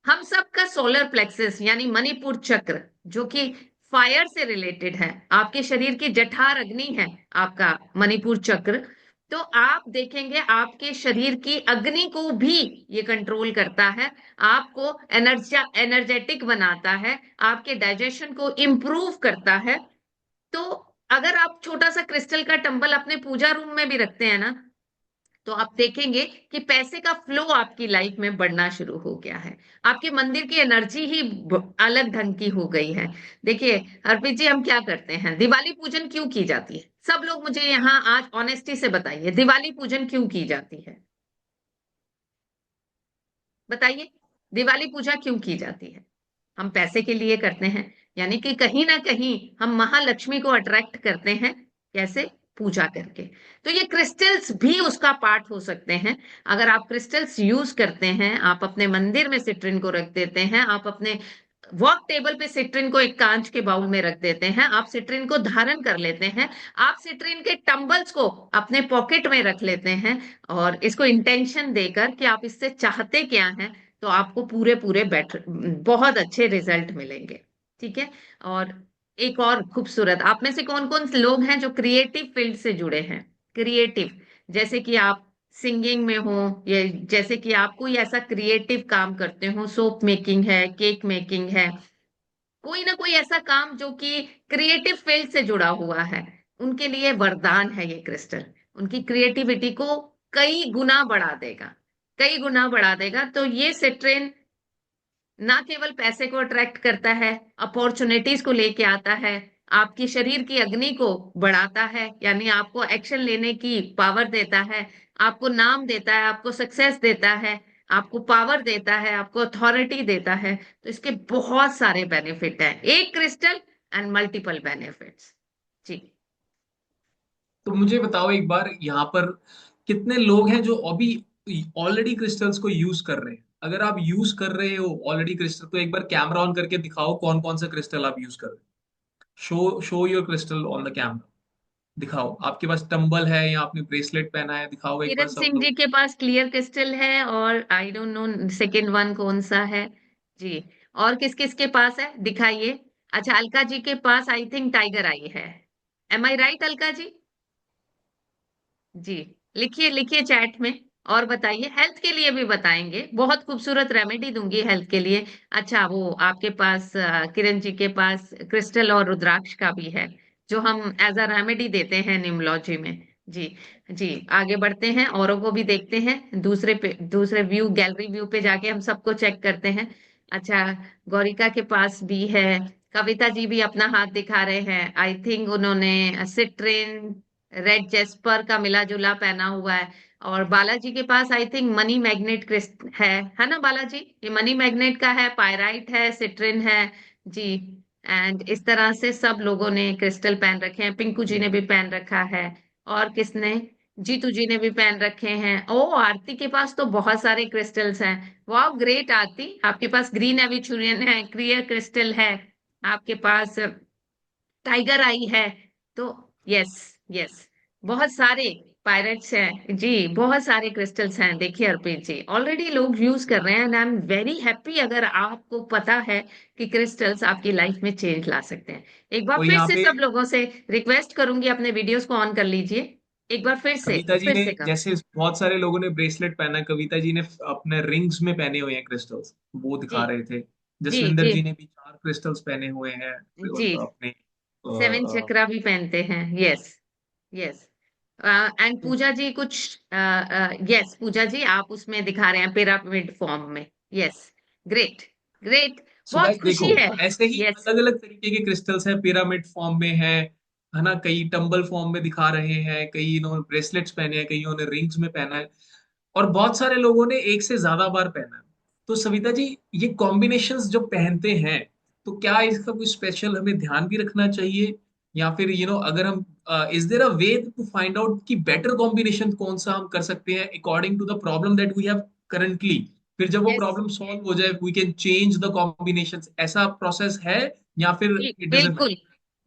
हम सबका सोलर प्लेक्सस यानी मणिपुर चक्र, जो कि फायर से रिलेटेड है, आपके शरीर की जठर अग्नि है आपका मणिपुर चक्र। तो आप देखेंगे आपके शरीर की अग्नि को भी ये कंट्रोल करता है, आपको एनर्जेटिक बनाता है, आपके डाइजेशन को इम्प्रूव करता है। तो अगर आप छोटा सा क्रिस्टल का टंबल अपने पूजा रूम में भी रखते हैं ना, तो आप देखेंगे कि पैसे का फ्लो आपकी लाइफ में बढ़ना शुरू हो गया है। आपके मंदिर की एनर्जी ही अलग ढंग की हो गई है। देखिए अर्पित जी, हम क्या करते हैं, दिवाली पूजन क्यों की जाती है? सब लोग मुझे यहाँ आज ऑनेस्टी से बताइए, दिवाली पूजन क्यों की जाती है? बताइए, दिवाली पूजा क्यों की जाती है? हम पैसे के लिए करते हैं, यानी कि कहीं ना कहीं हम महालक्ष्मी को अट्रैक्ट करते हैं। कैसे? पूजा करके। तो ये क्रिस्टल्स भी उसका पार्ट हो सकते हैं। अगर आप क्रिस्टल्स यूज करते हैं, आप अपने मंदिर में सिट्रिन को रख देते हैं, आप अपने वर्क टेबल पे सिट्रिन को एक कांच के बाउल में रख देते हैं, आप सिट्रिन को धारण कर लेते हैं, आप सिट्रिन के टंबल्स को अपने पॉकेट में रख लेते हैं, और इसको इंटेंशन देकर कि आप इससे चाहते क्या हैं, तो आपको पूरे पूरे बेटर बहुत अच्छे रिजल्ट मिलेंगे। ठीक है। और एक और खूबसूरत, आप में से कौन कौन लोग हैं जो क्रिएटिव फील्ड से जुड़े हैं? क्रिएटिव, जैसे कि आप सिंगिंग में हो, या जैसे कि आप कोई ऐसा क्रिएटिव काम करते हो, सोप मेकिंग है, केक मेकिंग है, कोई ना कोई ऐसा काम जो कि क्रिएटिव फील्ड से जुड़ा हुआ है, उनके लिए वरदान है ये क्रिस्टल। उनकी क्रिएटिविटी को कई गुना बढ़ा देगा, कई गुना बढ़ा देगा। तो ये सिट्रेन ना केवल पैसे को अट्रैक्ट करता है, अपॉर्चुनिटीज को लेके आता है, आपकी शरीर की अग्नि को बढ़ाता है, यानी आपको एक्शन लेने की पावर देता है, आपको नाम देता है, आपको सक्सेस देता है, आपको पावर देता है, आपको अथॉरिटी देता है। तो इसके बहुत सारे बेनिफिट हैं, एक क्रिस्टल एंड मल्टीपल बेनिफिट्स। जी। तो मुझे बताओ एक बार, यहाँ पर कितने लोग हैं जो अभी ऑलरेडी क्रिस्टल्स को यूज कर रहे हैं? अगर आप यूज कर रहे हो ऑलरेडी क्रिस्टल, तो एक बार कैमरा ऑन करके दिखाओ कौन कौन सा क्रिस्टल आप यूज कर रहे हो। Show your crystal on the camera. दिखाओ, आपके पास टंबल है या आपने ब्रेसलेट पहना है, दिखाओ एक बार किरण सब सिंह जी लोग। के पास क्लियर क्रिस्टल है, और I don't know second one कौन सा है। जी। और किस किस के पास है, दिखाइए। अच्छा, अलका जी के पास आई थिंक टाइगर आई है। एम आई राइट अलका जी? जी। लिखिए लिखिए चैट में। और बताइए, हेल्थ के लिए भी बताएंगे, बहुत खूबसूरत रेमेडी दूंगी हेल्थ के लिए। अच्छा, वो आपके पास किरण जी के पास क्रिस्टल और रुद्राक्ष का भी है, जो हम एज अ रेमेडी देते हैं निम्नोलॉजी में। जी। जी, आगे बढ़ते हैं, औरों को भी देखते हैं, दूसरे व्यू, गैलरी व्यू पे जाके हम सबको चेक करते हैं। अच्छा, गौरिका के पास भी है, कविता जी भी अपना हाथ दिखा रहे हैं। आई थिंक उन्होंने सिट्रिन रेड जेस्पर का मिला जुला पहना हुआ है। और बालाजी के पास I think money magnet crystal है ना बालाजी? ये मनी मैग्नेट का है, पायराइट है, सिट्रिन है। जी। एंड इस तरह से सब लोगों ने क्रिस्टल पहन रखे हैं, पिंकू जी ने भी पहन रखा है। और किसने? जीतू जी ने भी पहन रखे हैं। ओ, आरती के पास तो बहुत सारे क्रिस्टल्स हैं। वाह, ग्रेट आरती, आपके पास ग्रीन एविचुरियन है, क्लियर क्रिस्टल है, आपके पास टाइगर आई है। तो यस, यस, बहुत सारे पायरेट्स हैं जी, बहुत सारे क्रिस्टल्स हैं। देखिए अर्पित जी, ऑलरेडी लोग यूज कर रहे हैं and I am very happy अगर आपको पता है कि क्रिस्टल्स आपकी लाइफ में चेंज ला सकते हैं। एक बार और फिर यहाँ से पे सब लोगों से रिक्वेस्ट करूंगी, अपने वीडियोस को ऑन कर लीजिए। एक बार कविता जी फिर ने, से कर। जैसे बहुत सारे लोगों ने ब्रेसलेट पहना है, कविता जी ने अपने रिंग्स में पहने हुए हैं क्रिस्टल्स, वो जी। दिखा रहे थे। जी। जसविंदर जी। जी ने भी 4 क्रिस्टल्स पहने हुए हैं जी। अपने। सेवन चक्रा भी पहनते हैं। यस। यस। एंड पूजा जी कुछ, यस, पूजा जी आप उसमें दिखा रहे हैं पिरामिड फॉर्म में। यस। ग्रेट। ग्रेट। सो बहुत गाइस देखो, खुशी है। तो ऐसे ही यस। अलग अलग तरीके के क्रिस्टल्स हैं, पिरामिड फॉर्म में है ना, कई टंबल फॉर्म में दिखा रहे हैं, कई इन्होंने ब्रेसलेट्स पहने हैं, कई इन्होंने रिंग्स में पहना है, और बहुत सारे लोगों ने एक से ज्यादा बार पहना है। तो सविता जी, ये कॉम्बिनेशंस जो पहनते हैं, तो क्या इसका कोई स्पेशल हमें ध्यान भी रखना चाहिए, या फिर अगर हम, is there a way to find out कि बेटर कॉम्बिनेशन कौन सा हम कर सकते हैं according to the problem that we have currently, फिर जब वो यस। प्रॉब्लम सॉल्व हो जाए we can change the combinations, ऐसा प्रोसेस है या फिर जी, इट डजंट बिल्कुल।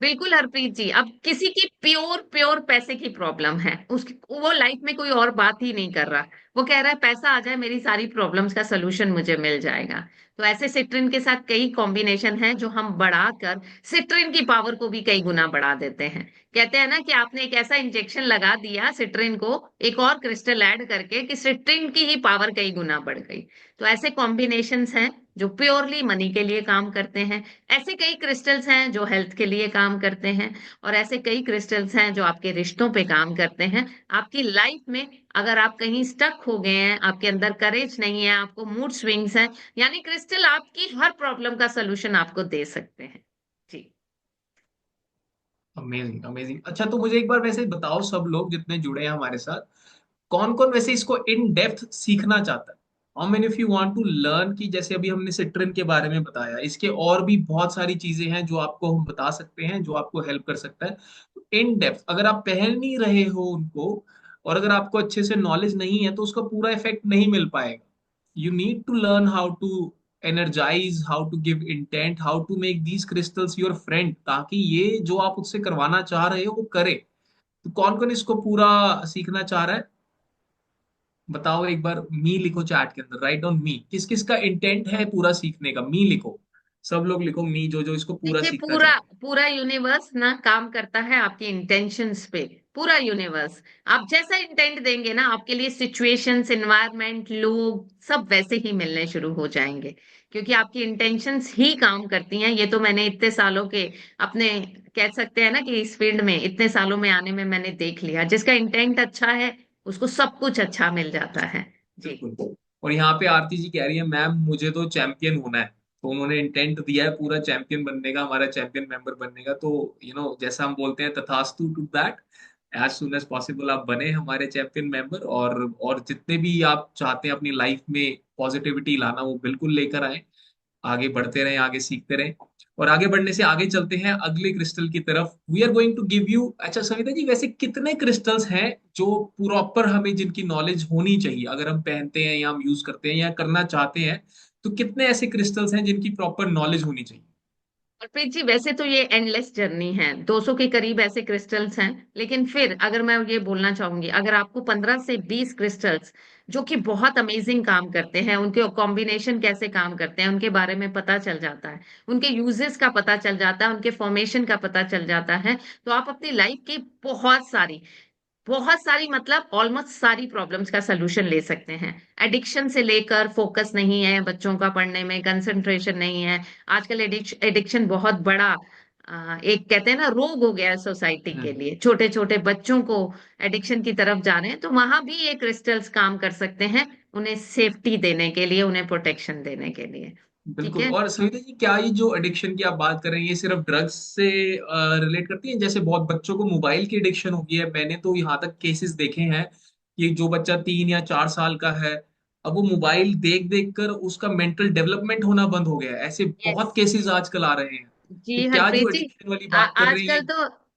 बिल्कुल हरप्रीत जी, अब किसी की प्योर प्योर पैसे की प्रॉब्लम है, उसकी वो लाइफ में कोई और बात ही नहीं कर रहा। वो कह रहा है पैसा आ जाए, मेरी सारी प्रॉब्लम्स का सोल्यूशन मुझे मिल जाएगा। तो ऐसे सिट्रिन के साथ कई कॉम्बिनेशन हैं जो हम बढ़ाकर सिट्रिन की पावर को भी कई गुना बढ़ा देते हैं। कहते हैं ना कि आपने एक ऐसा इंजेक्शन लगा दिया सिट्रिन को, एक और क्रिस्टल ऐड करके, कि सिट्रिन की ही पावर कई गुना बढ़ गई। तो ऐसे कॉम्बिनेशंस हैं जो प्योरली मनी के लिए काम करते हैं। ऐसे कई क्रिस्टल्स हैं जो हेल्थ के लिए काम करते हैं। और ऐसे कई क्रिस्टल्स हैं जो आपके रिश्तों पे काम करते हैं। आपकी लाइफ में अगर आप कहीं स्टक हो गए हैं, आपके अंदर करेज नहीं है, आपको मूड स्विंग्स हैं, यानी क्रिस्टल आपकी हर प्रॉब्लम का सोल्यूशन आपको दे सकते हैं। जी। Amazing amazing. अच्छा, तो मुझे एक बार वैसे बताओ, सब लोग जितने जुड़े हैं हमारे साथ, कौन कौन वैसे इसको इन डेप्थ सीखना चाहता है? How many of you want to learn, कि जैसे अभी हमने सिट्रिन के बारे में बताया, इसके और भी बहुत सारी चीजें हैं जो आपको हम बता सकते हैं, जो आपको हेल्प कर सकता है। तो इन डेप्थ अगर आप पहन नहीं रहे हो उनको, और अगर आपको अच्छे से नॉलेज नहीं है, तो उसका पूरा इफेक्ट नहीं मिल पाएगा। You need to learn how to energize, how to give intent, how to make these crystals your friend, ताकि ये जो आप उससे करवाना चाह रहे हो वो करे। तो कौन कौन इसको पूरा सीखना चाह रहा है? बताओ एक बार, मी लिखो चैट के अंदर, राइट डाउन मी, किस किस का इंटेंट है पूरा सीखने का, मी लिखो। सब लोग लिखो मी, जो जो इसको पूरा देखिए, सीखना पूरा चाहते पूरा यूनिवर्स ना काम करता है आपके इंटेंशंस पे। पूरा यूनिवर्स, आप जैसा इंटेंट देंगे ना, आपके लिए सिचुएशंस, एनवायरनमेंट, लोग सब वैसे ही मिलने शुरू हो जाएंगे। क्योंकि आपकी इंटेंशंस ही काम करती हैं। ये तो मैंने इतने सालों के अपने, कह सकते हैं ना कि इस फील्ड में इतने सालों में आने में मैंने देख लिया, जिसका इंटेंट अच्छा है उसको सब कुछ अच्छा मिल जाता है। हैं। जी। बिल्कुल। और यहाँ पे आरती जी कह रही है, मैम मुझे तो चैंपियन होना है। तो उन्होंने इंटेंट दिया है पूरा चैंपियन बनने का, हमारा चैंपियन मेंबर बनने का। तो जैसा हम बोलते हैं, तथास्तु to that, as soon as possible आप बने हमारे चैंपियन मेंबर। और जितने भी आप चाहते हैं अपनी लाइफ में पॉजिटिविटी लाना, वो बिल्कुल लेकर आए। आगे बढ़ते रहें, आगे सीखते रहें। और आगे बढ़ने से आगे चलते हैं अगले क्रिस्टल की तरफ। We are going to give you, अच्छा सविता जी, वैसे कितने क्रिस्टल्स हैं जो प्रॉपर हमें जिनकी नॉलेज होनी चाहिए, अगर हम पहनते हैं या हम यूज करते हैं या करना चाहते हैं, तो कितने ऐसे क्रिस्टल्स हैं जिनकी प्रॉपर नॉलेज होनी चाहिए? और प्रीत जी, वैसे तो ये एंडलेस जर्नी है, 200 के करीब ऐसे क्रिस्टल्स हैं। लेकिन फिर अगर मैं ये बोलना चाहूंगी, अगर आपको 15 से 20 क्रिस्टल्स जो कि बहुत अमेजिंग काम करते हैं, उनके कॉम्बिनेशन कैसे काम करते हैं उनके बारे में पता चल जाता है, उनके यूजेस का पता चल जाता है, उनके फॉर्मेशन का पता चल जाता है, तो आप अपनी लाइफ की बहुत सारी मतलब ऑलमोस्ट सारी प्रॉब्लम्स का सलूशन ले सकते हैं। एडिक्शन से लेकर, फोकस नहीं है बच्चों का पढ़ने में, कंसंट्रेशन नहीं है, आजकल एडिक्शन बहुत बड़ा एक कहते हैं ना रोग हो गया है सोसाइटी के हम्म। लिए, छोटे छोटे बच्चों को एडिक्शन की तरफ जा रहे हैं, तो वहां भी ये क्रिस्टल्स काम कर सकते हैं, उन्हें सेफ्टी देने के लिए, उन्हें प्रोटेक्शन देने के लिए। ठीक बिल्कुल। है। और सविता जी, क्या ये जो एडिक्शन की आप बात कर रहे हैं ये सिर्फ ड्रग्स से रिलेट करती है? जैसे बहुत बच्चों को मोबाइल की एडिक्शन हो गई है, मैंने तो यहाँ तक केसेस देखे हैं कि जो बच्चा 3 या 4 साल का है, अब वो मोबाइल देख देख कर उसका मेंटल डेवलपमेंट होना बंद हो गया है। ऐसे यस। बहुत केसेस आजकल आ रहे हैं। तो जी क्या जो हरप्रीत जी, एडिक्शन वाली बात कर रहे हैं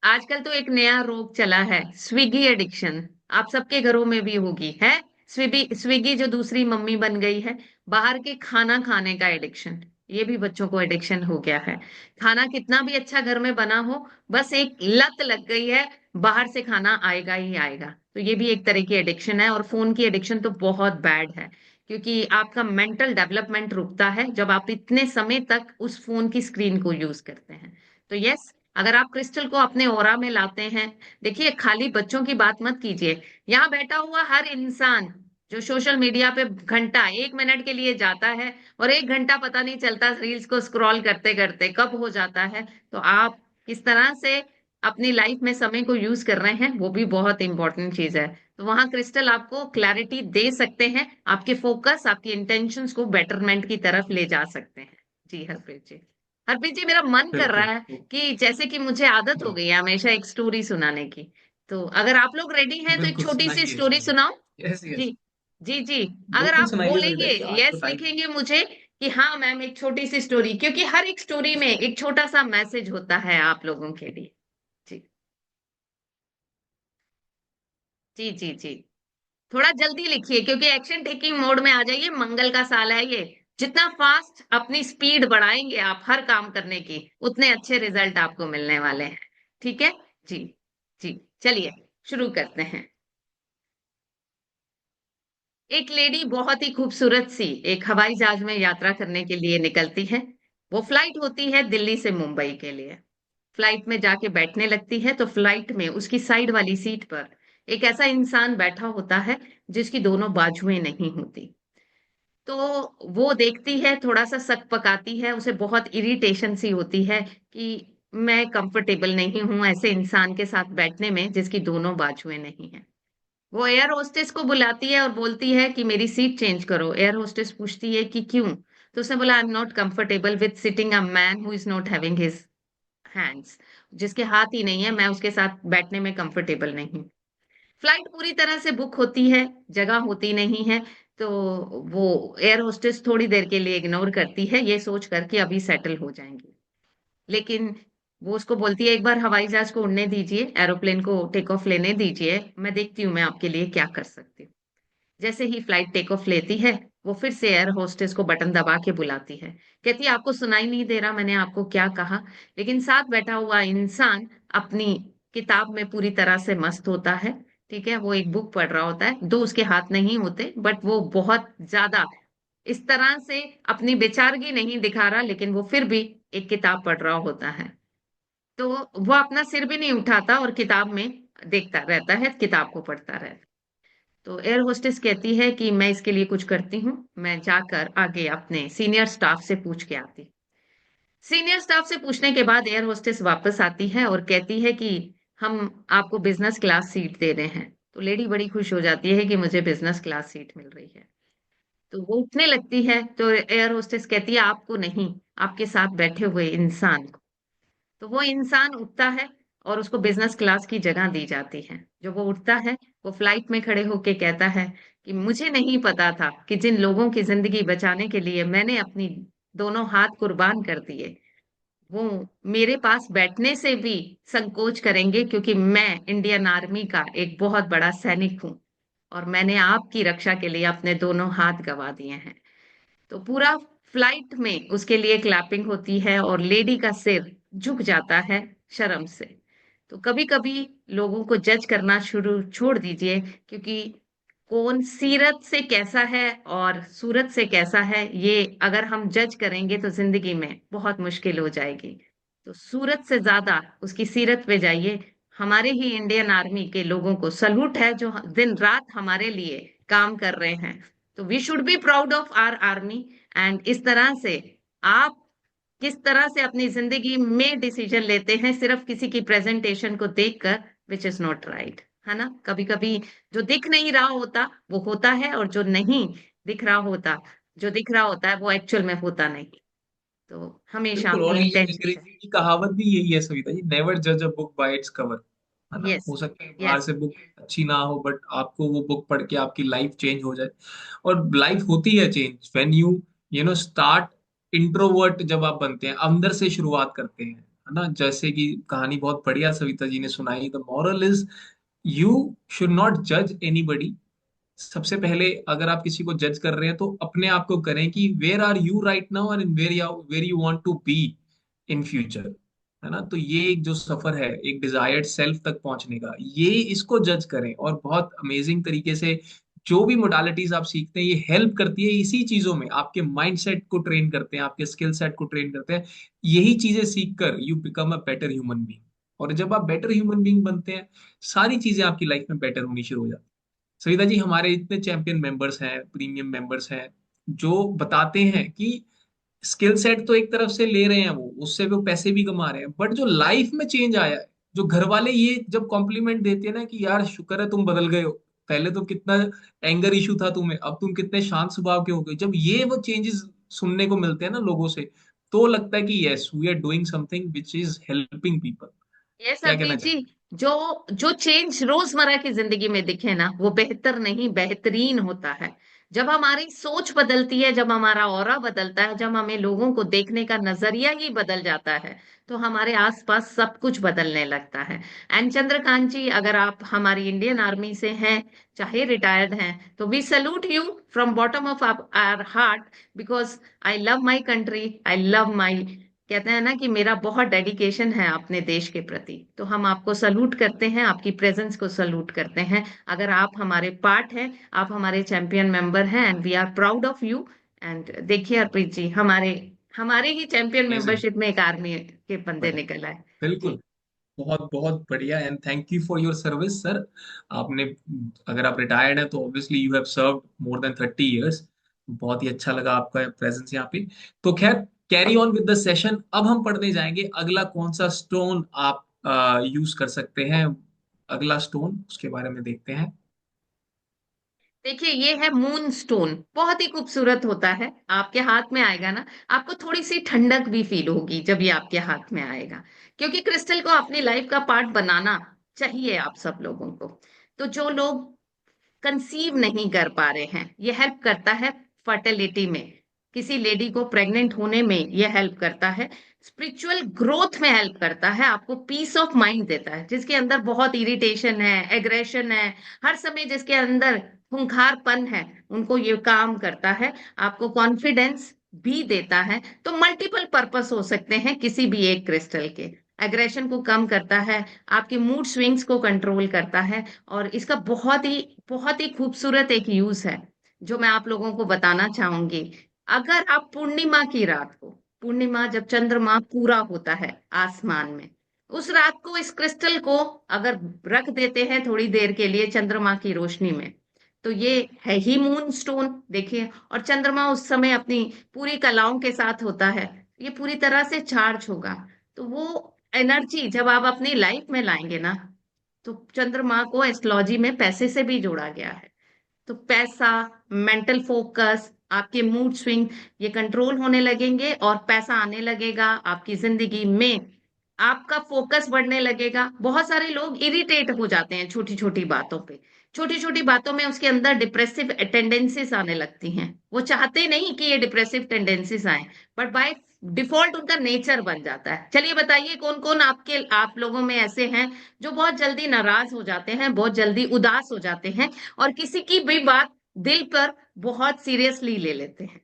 आजकल ये? तो एक नया रोग चला है, स्विगी एडिक्शन। आप सबके घरों में भी होगी है। स्विगी स्विगी जो दूसरी मम्मी बन गई है, बाहर के खाना खाने का एडिक्शन, ये भी बच्चों को एडिक्शन हो गया है। खाना कितना भी अच्छा घर में बना हो, बस एक लत लग गई है, बाहर से खाना आएगा ही आएगा। तो ये भी एक तरह की एडिक्शन है। और फोन की एडिक्शन तो बहुत बैड है, क्योंकि आपका मेंटल डेवलपमेंट रुकता है जब आप इतने समय तक उस फोन की स्क्रीन को यूज करते हैं। तो यस, अगर आप क्रिस्टल को अपने ऑरा में लाते हैं, देखिए खाली बच्चों की बात मत कीजिए, यहाँ बैठा हुआ हर इंसान जो सोशल मीडिया पे घंटा 1 मिनट के लिए जाता है, और 1 घंटा पता नहीं चलता रील्स को स्क्रॉल करते करते कब हो जाता है। तो आप किस तरह से अपनी लाइफ में समय को यूज कर रहे हैं, वो भी बहुत इंपॉर्टेंट चीज है। तो वहां क्रिस्टल आपको क्लैरिटी दे सकते हैं, आपके फोकस, आपकी इंटेंशंस को बेटरमेंट की तरफ ले जा सकते हैं। जी हरप्रीत जी। हरप्रीत जी, मेरा मन कर बिल्कुल। रहा है कि जैसे कि मुझे आदत हो हम्म, गई है हमेशा एक स्टोरी सुनाने की, तो अगर आप लोग रेडी हैं तो एक बिल्कुल छोटी सी सुनाइए स्टोरी सुनाइए। सुनाओ। यस जी। यस। जी जी। अगर बिल्कुल आप सुनाइए सविता बोलेंगे, जी, आज तो यस टाइम है। लिखेंगे मुझे कि हाँ मैम एक छोटी सी स्टोरी, क्योंकि हर एक स्टोरी में एक छोटा सा मैसेज होता है आप लोगों के लिए। जी जी जी जी। थोड़ा जल्दी लिखिए, क्योंकि एक्शन टेकिंग मोड में आ जाइए, मंगल का साल है ये। जितना फास्ट अपनी स्पीड बढ़ाएंगे आप हर काम करने की, उतने अच्छे रिजल्ट आपको मिलने वाले हैं। ठीक है। जी जी। चलिए शुरू करते हैं। एक लेडी बहुत ही खूबसूरत सी एक हवाई जहाज में यात्रा करने के लिए निकलती है। वो फ्लाइट होती है दिल्ली से मुंबई के लिए। फ्लाइट में जाके बैठने लगती है तो फ्लाइट में उसकी साइड वाली सीट पर एक ऐसा इंसान बैठा होता है जिसकी दोनों बाजुएं नहीं होती। तो वो देखती है, थोड़ा सा शक पकाती है, उसे बहुत इरिटेशन सी होती है कि मैं कंफर्टेबल नहीं हूं ऐसे इंसान के साथ बैठने में जिसकी दोनों बाजुएं नहीं है। वो एयर होस्टेस को बुलाती है और बोलती है कि मेरी सीट चेंज करो। एयर होस्टेस पूछती है कि क्यों? तो उसने बोला, I am not comfortable with sitting a man who is not having his hands. जिसके हाथ ही नहीं है, मैं उसके साथ बैठने में कंफर्टेबल नहीं। फ्लाइट पूरी तरह से बुक होती है, जगह होती नहीं है। तो वो एयर होस्टेस थोड़ी देर के लिए इग्नोर करती है, ये सोच कर कि अभी सेटल हो जाएंगे। लेकिन वो उसको बोलती है, एक बार हवाई जहाज को उड़ने दीजिए, एरोप्लेन को टेक ऑफ लेने दीजिए, मैं देखती हूँ मैं आपके लिए क्या कर सकती हूँ। जैसे ही फ्लाइट टेक ऑफ लेती है, वो फिर से एयर होस्टेस को बटन दबा के बुलाती है। कहती है, आपको सुनाई नहीं दे रहा मैंने आपको क्या कहा? लेकिन साथ बैठा हुआ इंसान अपनी किताब में पूरी तरह से मस्त होता है। ठीक है, वो एक बुक पढ़ रहा होता है, दो उसके हाथ नहीं होते, बट वो बहुत ज्यादा इस तरह से अपनी बेचारगी नहीं दिखा रहा, लेकिन वो फिर भी एक किताब पढ़ रहा होता है। तो वो अपना सिर भी नहीं उठाता और किताब में देखता रहता है, किताब को पढ़ता रहता है। तो एयर होस्टेस कहती है कि मैं इसके लिए कुछ करती हूँ, मैं जाकर आगे अपने सीनियर स्टाफ से पूछ के आती। सीनियर स्टाफ से पूछने के बाद एयर होस्टेस वापस आती है और कहती है कि हम आपको बिजनेस क्लास सीट दे रहे हैं। तो लेडी बड़ी खुश हो जाती है कि मुझे बिजनेस क्लास सीट मिल रही है। तो वो उठने लगती है तो एयर होस्टेस कहती है, आपको नहीं, आपके साथ बैठे हुए इंसान को। तो वो इंसान उठता है और उसको बिजनेस क्लास की जगह दी जाती है। जो वो उठता है, वो फ्लाइट में खड़े होके कहता है कि मुझे नहीं पता था कि जिन लोगों की जिंदगी बचाने के लिए मैंने अपनी दोनों हाथ कुर्बान कर दिए, वो मेरे पास बैठने से भी संकोच करेंगे, क्योंकि मैं इंडियन आर्मी का एक बहुत बड़ा सैनिक हूँ और मैंने आपकी रक्षा के लिए अपने दोनों हाथ गंवा दिए हैं। तो पूरा फ्लाइट में उसके लिए क्लैपिंग होती है और लेडी का सिर झुक जाता है शर्म से। तो कभी कभी लोगों को जज करना शुरू छोड़ दीजिए, क्योंकि कौन सीरत से कैसा है और सूरत से कैसा है, ये अगर हम जज करेंगे तो जिंदगी में बहुत मुश्किल हो जाएगी। तो सूरत से ज्यादा उसकी सीरत पे जाइए। हमारे ही इंडियन आर्मी के लोगों को सलूट है जो दिन रात हमारे लिए काम कर रहे हैं। तो we should be proud of our army. And इस तरह से आप किस तरह से अपनी जिंदगी में डिसीजन लेते हैं सिर्फ किसी की प्रेजेंटेशन को देखकर, विच इज नॉट राइट, है ना। कभी कभी जो दिख नहीं रहा होता वो होता है, और जो नहीं दिख रहा होता, जो दिख रहा होता है वो एक्चुअल में होता नहीं। तो हमेशा बिल्कुल। और अपनी ये इंटेंशन से। अंग्रेजी की कहावत भी यही है सविता जी, नेवर जज a book by its cover. है ना, यस। हो सकता है बाहर यस। से बुक अच्छी ना हो, बट आपको वो बुक पढ़ के आपकी लाइफ चेंज हो जाए। और लाइफ होती है change when you you know start introvert, जब आप बनते हैं अंदर से शुरुआत करते हैं। है ना, जैसे कि कहानी बहुत बढ़िया सविता जी ने सुनाई। The moral is you should not जज एनीबडी। सबसे पहले अगर आप किसी को जज कर रहे हैं तो अपने आप को करें कि where are you right now and where you want to be in future. है ना, तो ये एक जो सफर है एक डिजायर्ड सेल्फ तक पहुंचने का, ये इसको जज करें। और बहुत अमेजिंग तरीके से जो भी मोडालिटीज आप सीखते हैं ये हेल्प करती है इसी चीजों में। आपके माइंड सेट को ट्रेन करते हैं, आपके स्किल सेट को ट्रेन करते हैं। यही चीजें सीखकर you become a better human being. और जब आप बेटर ह्यूमन बीइंग बनते हैं, सारी चीजें आपकी लाइफ में बेटर होनी शुरू हो जाती हैं। सविता जी, हमारे इतने चैंपियन मेंबर्स हैं, प्रीमियम मेंबर्स हैं, जो बताते हैं कि स्किल सेट तो एक तरफ से ले रहे हैं, वो उससे वो पैसे भी कमा रहे हैं, बट जो लाइफ में चेंज आया है, जो घर वाले ये जब कॉम्प्लीमेंट देते हैं ना कि यार शुक्र है तुम बदल गए हो, पहले तो कितना एंगर इशू था तुम्हें, अब तुम कितने शांत स्वभाव के हो गए, जब ये वो चेंजेस सुनने को मिलते हैं ना लोगों से, तो लगता है कि yes we are doing something which is helping people. Yes क्या कहना हरप्रीत जी। चाहेंगे? जो जो चेंज रोजमर्रा की जिंदगी में दिखे ना, वो बेहतर नहीं बेहतरीन होता है। जब हमारी सोच बदलती है, जब हमारा ऑरा बदलता है, जब हमें लोगों को देखने का नजरिया ही बदल जाता है, तो हमारे आसपास सब कुछ बदलने लगता है। एंड चंद्रकांत जी, अगर आप हमारी इंडियन आर्मी से हैं, चाहे रिटायर्ड हैं, तो we salute you from bottom of our heart, because I love my country, I love my, कहते हैं ना कि मेरा बहुत डेडिकेशन है अपने देश के प्रति। तो हम आपको सलूट करते हैं, आपकी प्रेजेंस को सलूट करते हैं। अगर आप हमारे पार्ट हैं, आप हमारे चैंपियन मेंबर हैं, and we are proud of you. And देखिए हरप्रीत जी, हमारे हमारे ही चैंपियन अमेजिंग। मेंबरशिप में एक आर्मी के बंदे बढ़िया। निकल आए। बिल्कुल। जी। बहुत बहुत बढ़िया and thank you for your service sir. आपने, अगर आप रिटायर्ड हैं तो obviously you have served more than 30 years। बहुत ही अच्छा लगा आपका प्रेजेंस यहाँ पे। तो खैर, carry on with the session. अब हम पढ़ने जाएंगे अगला कौन सा स्टोन आप यूज कर सकते हैं। अगला स्टोन उसके बारे में देखते हैं। देखिए, ये है मून स्टोन, बहुत ही खूबसूरत होता है। आपके हाथ में आएगा ना, आपको थोड़ी सी ठंडक भी फील होगी जब ये आपके हाथ में आएगा, क्योंकि क्रिस्टल को अपनी लाइफ का पार्ट बनाना चाहिए आप सब लोगों को। तो जो लोग कंसीव नहीं कर पा रहे हैं, ये हेल्प करता है फर्टिलिटी में, किसी लेडी को प्रेग्नेंट होने में ये हेल्प करता है, स्पिरिचुअल ग्रोथ में हेल्प करता है, आपको पीस ऑफ माइंड देता है। जिसके अंदर बहुत इरिटेशन है, एग्रेशन है, हर समय जिसके अंदर खूंखारपन है, उनको ये काम करता है। आपको कॉन्फिडेंस भी देता है। तो मल्टीपल पर्पस हो सकते हैं किसी भी एक क्रिस्टल के। एग्रेशन को कम करता है, आपके मूड स्विंग्स को कंट्रोल करता है। और इसका बहुत ही खूबसूरत एक यूज है, जो मैं आप लोगों को बताना चाहूंगी। अगर आप पूर्णिमा की रात को, पूर्णिमा जब चंद्रमा पूरा होता है आसमान में, उस रात को इस क्रिस्टल को अगर रख देते हैं थोड़ी देर के लिए चंद्रमा की रोशनी में, तो ये है ही मून स्टोन, देखिए। और चंद्रमा उस समय अपनी पूरी कलाओं के साथ होता है, ये पूरी तरह से चार्ज होगा। तो वो एनर्जी जब आप अपनी लाइफ में लाएंगे ना, तो चंद्रमा को एस्ट्रोलॉजी में पैसे से भी जोड़ा गया है। तो पैसा, मेंटल फोकस, आपके मूड स्विंग, ये कंट्रोल होने लगेंगे और पैसा आने लगेगा आपकी जिंदगी में। आपका फोकस बढ़ने लगेगा। बहुत सारे लोग इरिटेट हो जाते हैं छोटी छोटी बातों पे, छोटी छोटी बातों में उसके अंदर डिप्रेसिव टेंडेंसीज आने लगती हैं। वो चाहते नहीं कि ये डिप्रेसिव टेंडेंसीज आए, बट बाय डिफॉल्ट उनका नेचर बन जाता है। चलिए बताइए, कौन कौन आप लोगों में ऐसे हैं जो बहुत जल्दी नाराज हो जाते हैं, बहुत जल्दी उदास हो जाते हैं, और किसी की भी बात दिल पर बहुत सीरियसली ले लेते हैं,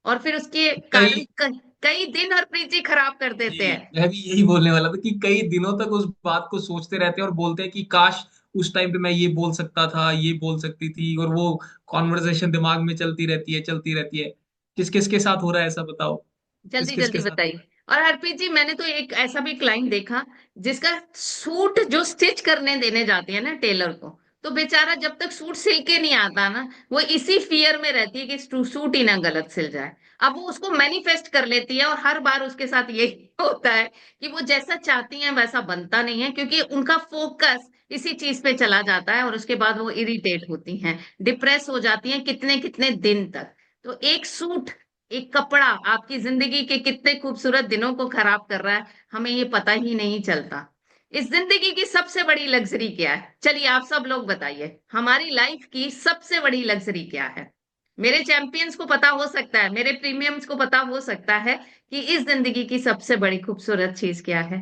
और फिर उसके कारण कई कई दिन और प्रीति खराब कर देते जी, हैं। मैं भी यही बोलने वाला था कि कई दिनों तक उस बात को सोचते रहते हैं और बोलते हैं कि काश उस टाइम पे मैं ये बोल सकता था, ये बोल सकती थी, और वो कॉन्वर्सेशन दिमाग में चलती रहती है, चलती रहती है। किस किस के साथ हो रहा है ऐसा बताओ? किस जल्दी किस के जल्दी साथ हो बताइए। रहा और हरप्रीत जी, मैंने तो एक ऐसा भी क्लाइंट देखा, जिसका सूट जो स्टिच करने देने जाती है ना टेलर को, तो बेचारा जब तक सूट सिल के नहीं आता ना, वो इसी फियर में रहती है कि सूट ही ना गलत सिल जाए। अब वो उसको मैनिफेस्ट कर लेती है, और हर बार उसके साथ यही होता है कि वो जैसा चाहती है वैसा बनता नहीं है, क्योंकि उनका फोकस इसी चीज पे चला जाता है, और उसके बाद वो इरिटेट होती हैं, डिप्रेस हो जाती हैं कितने कितने दिन तक। तो एक सूट, एक कपड़ा आपकी जिंदगी के कितने खूबसूरत दिनों को खराब कर रहा है, हमें ये पता ही नहीं चलता। इस जिंदगी की सबसे बड़ी लग्जरी क्या है? चलिए आप सब लोग बताइए, हमारी लाइफ की सबसे बड़ी लग्जरी क्या है? मेरे चैंपियंस को पता हो सकता है, मेरे प्रीमियम्स को पता हो सकता है कि इस जिंदगी की सबसे बड़ी खूबसूरत चीज क्या है।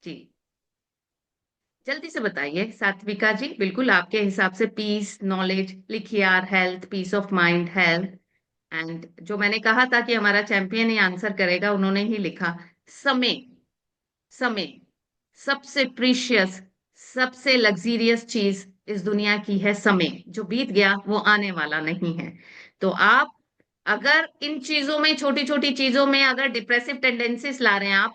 जी, जल्दी से बताइए सात्विका जी, बिल्कुल आपके हिसाब से पीस, नॉलेज लिखिए यार, health, peace of mind, health. And जो मैंने कहा था कि हमारा चैंपियन ही आंसर करेगा, उन्होंने ही लिखा समय। समय सबसे प्रीशियस, सबसे लग्जीरियस चीज इस दुनिया की है समय। जो बीत गया वो आने वाला नहीं है। तो आप अगर इन चीजों में, छोटी छोटी चीजों में अगर डिप्रेसिव टेंडेंसीज ला रहे हैं आप,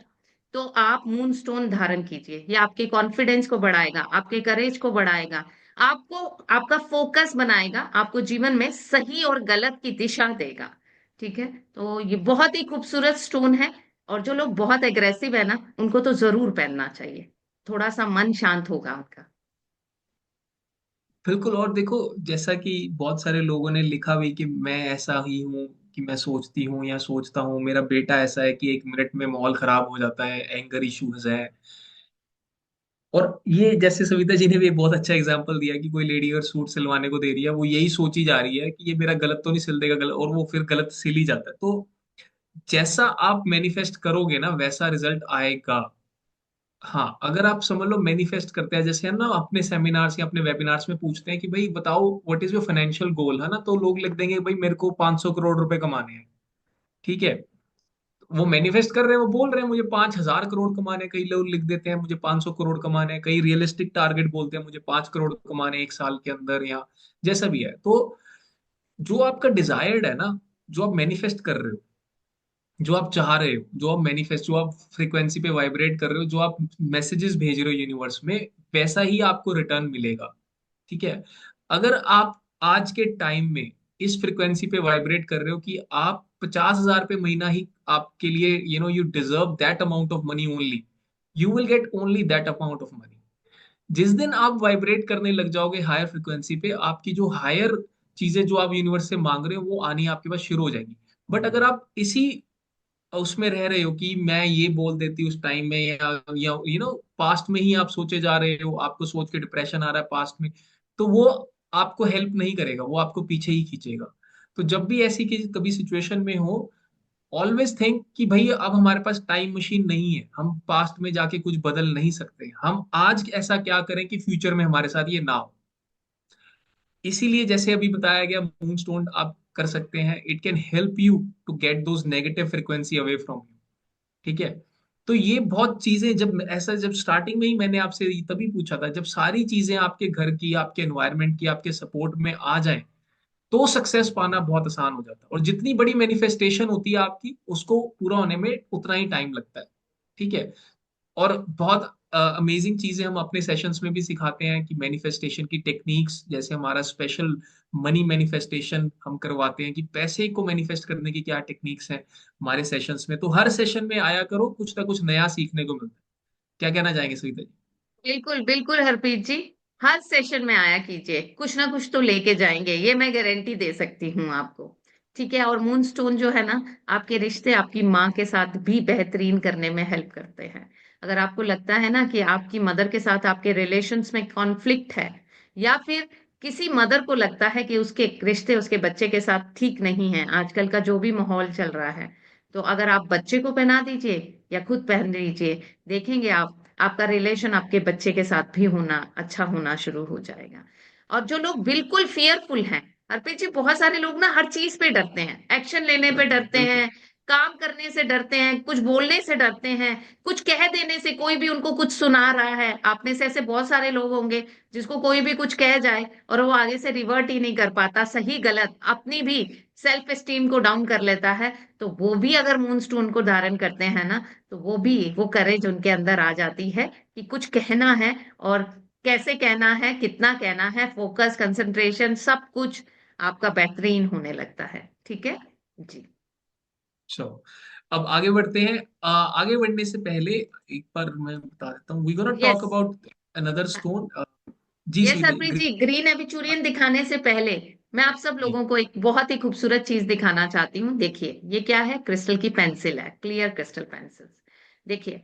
तो आप मून स्टोन धारण कीजिए। ये आपके कॉन्फिडेंस को बढ़ाएगा, आपके करेज को बढ़ाएगा, आपको, आपका फोकस बनाएगा, आपको जीवन में सही और गलत की दिशा देगा। ठीक है, तो ये बहुत ही खूबसूरत स्टोन है। और जो लोग बहुत एग्रेसिव है ना, उनको तो जरूर पहनना चाहिए, थोड़ा सा मन शांत होगा उनका। बिल्कुल। और देखो, जैसा कि बहुत सारे लोगों ने लिखा भी कि मैं ऐसा ही हूँ, कि मैं सोचती हूँ या सोचता हूँ, मेरा बेटा ऐसा है कि 1 मिनट में माहौल खराब हो जाता है, एंगर इश्यूज है। और ये जैसे सविता जी ने भी एक बहुत अच्छा एग्जांपल दिया कि कोई लेडी अगर सूट सिलवाने को दे रही है, वो यही सोची जा रही है कि ये मेरा गलत तो नहीं सिल देगा, गलत, और वो फिर गलत सिल ही जाता है। तो जैसा आप मैनिफेस्ट करोगे ना, वैसा रिजल्ट आएगा। हाँ, अगर आप समझ लो मैनिफेस्ट करते हैं, जैसे हम ना अपने सेमिनार्स या अपने वेबिनार्स में पूछते हैं कि भाई बताओ what is your financial goal, है ना, तो लोग लिख देंगे भाई मेरे को 500 करोड़ रुपए कमाने हैं। ठीक है, वो मैनिफेस्ट कर रहे हैं, वो बोल रहे हैं मुझे 5,000 करोड़ कमाने हैं। कई लोग लिख देते हैं मुझे 500 करोड़ कमाने हैं, कई रियलिस्टिक टारगेट बोलते हैं मुझे 5 करोड़ कमाने हैं 1 साल के अंदर, या जैसा भी है। तो जो आपका डिजायर्ड है ना, जो आप मैनिफेस्ट कर रहे हो, जो आप चाह रहे हो, जो आप मैनिफेस्ट, जो आप फ्रीक्वेंसी पे वाइब्रेट कर रहे हो, जो आप मैसेजेस भेज रहे हो यूनिवर्स में, वैसा ही आपको रिटर्न मिलेगा। ठीक है, अगर आप आज के टाइम में इस फ्रीक्वेंसी पे वाइब्रेट कर रहे हो कि आप 50,000 रुपये महीना ही आपके लिए, you deserve that amount of money only, you will get only that amount of money. जिस दिन आप वाइब्रेट करने लग जाओगे हायर फ्रिक्वेंसी पे, आपकी जो हायर चीजें जो आप यूनिवर्स से मांग रहे हो वो आनी आपके पास शुरू हो जाएगी। बट अगर आप इसी उसमें रह रहे हो कि मैं ये बोल देती उस टाइम में, या पास्ट में ही आप सोचे जा रहे हो, आपको सोच के डिप्रेशन आ रहा है पास्ट में, तो वो आपको हेल्प नहीं करेगा, वो आपको पीछे ही खींचेगा। तो जब भी ऐसी कभी सिचुएशन में हो, ऑलवेज थिंक कि भाई अब हमारे पास टाइम मशीन नहीं है, हम पास्ट में जाके कुछ बदल नहीं सकते, हम आज ऐसा क्या करें कि फ्यूचर में हमारे साथ ये ना हो। इसीलिए जैसे अभी बताया गया, मून स्टोन आप कर सकते हैं, it can help you to get those negative frequency away from you. ठीक है, तो ये बहुत चीजें, जब ऐसा, जब स्टार्टिंग में ही मैंने आपसे तभी पूछा था, जब सारी चीजें आपके घर की, आपके एनवायरनमेंट की, आपके सपोर्ट में आ जाए, तो सक्सेस पाना बहुत आसान हो जाता है। और जितनी बड़ी मैनिफेस्टेशन होती है आपकी, उसको पूरा होने में उतना ही टाइम लगता है। ठीक है, और बहुत अमेजिंग चीजें हम अपने सेशंस में भी सिखाते हैं कि मैनिफेस्टेशन की टेक्निक्स, जैसे हमारा स्पेशल मनी मैनिफेस्टेशन हम करवाते हैं कि पैसे को मैनिफेस्ट करने की क्या टेक्निक्स हैं हमारे सेशंस में। तो हर सेशन में आया करो, कुछ ना कुछ नया सीखने को मिलता है। क्या कहना चाहेंगे सविता जी? बिल्कुल बिल्कुल हरप्रीत जी, हर सेशन में आया कीजिए, कुछ ना कुछ तो लेके जाएंगे, ये मैं गारंटी दे सकती हूँ आपको। ठीक है, और मून स्टोन जो है ना, आपके रिश्ते आपकी माँ के साथ भी बेहतरीन करने में हेल्प करते हैं। अगर आपको लगता है ना कि आपकी मदर के साथ आपके रिलेशंस में कॉन्फ्लिक्ट है, या फिर किसी मदर को लगता है कि उसके रिश्ते उसके बच्चे के साथ ठीक नहीं है, आजकल का जो भी माहौल चल रहा है, तो अगर आप बच्चे को पहना दीजिए या खुद पहन लीजिए, देखेंगे आप, आपका रिलेशन आपके बच्चे के साथ भी होना अच्छा होना शुरू हो जाएगा। और जो लोग बिल्कुल फियरफुल हैं, अर्पित जी, बहुत सारे लोग ना हर चीज पे डरते हैं, एक्शन लेने पे डरते बिल्कुल। हैं, काम करने से डरते हैं, कुछ बोलने से डरते हैं, कुछ कह देने से, कोई भी उनको कुछ सुना रहा है, आप में से ऐसे बहुत सारे लोग होंगे जिसको कोई भी कुछ कह जाए और वो आगे से रिवर्ट ही नहीं कर पाता, सही गलत अपनी भी सेल्फ एस्टीम को डाउन कर लेता है। तो वो भी अगर मून स्टोन को धारण करते हैं ना, तो वो भी, वो करेज उनके अंदर आ जाती है कि कुछ कहना है, और कैसे कहना है, कितना कहना है, फोकस, कंसंट्रेशन, सब कुछ आपका बेहतरीन होने लगता है। ठीक है जी। चलो, अब आगे बढ़ते हैं। आगे बढ़ने से पहले एक बार मैं बता देता हूँ, we gonna yes. Talk about another stone. जी यस सविता हरप्रीत जी। जी, ग्रीन एपिचुरियन दिखाने से पहले मैं आप सब जी लोगों को एक बहुत ही खूबसूरत चीज दिखाना चाहती हूँ। देखिए ये क्या है, क्रिस्टल की पेंसिल है, क्लियर क्रिस्टल पेंसिल। देखिए,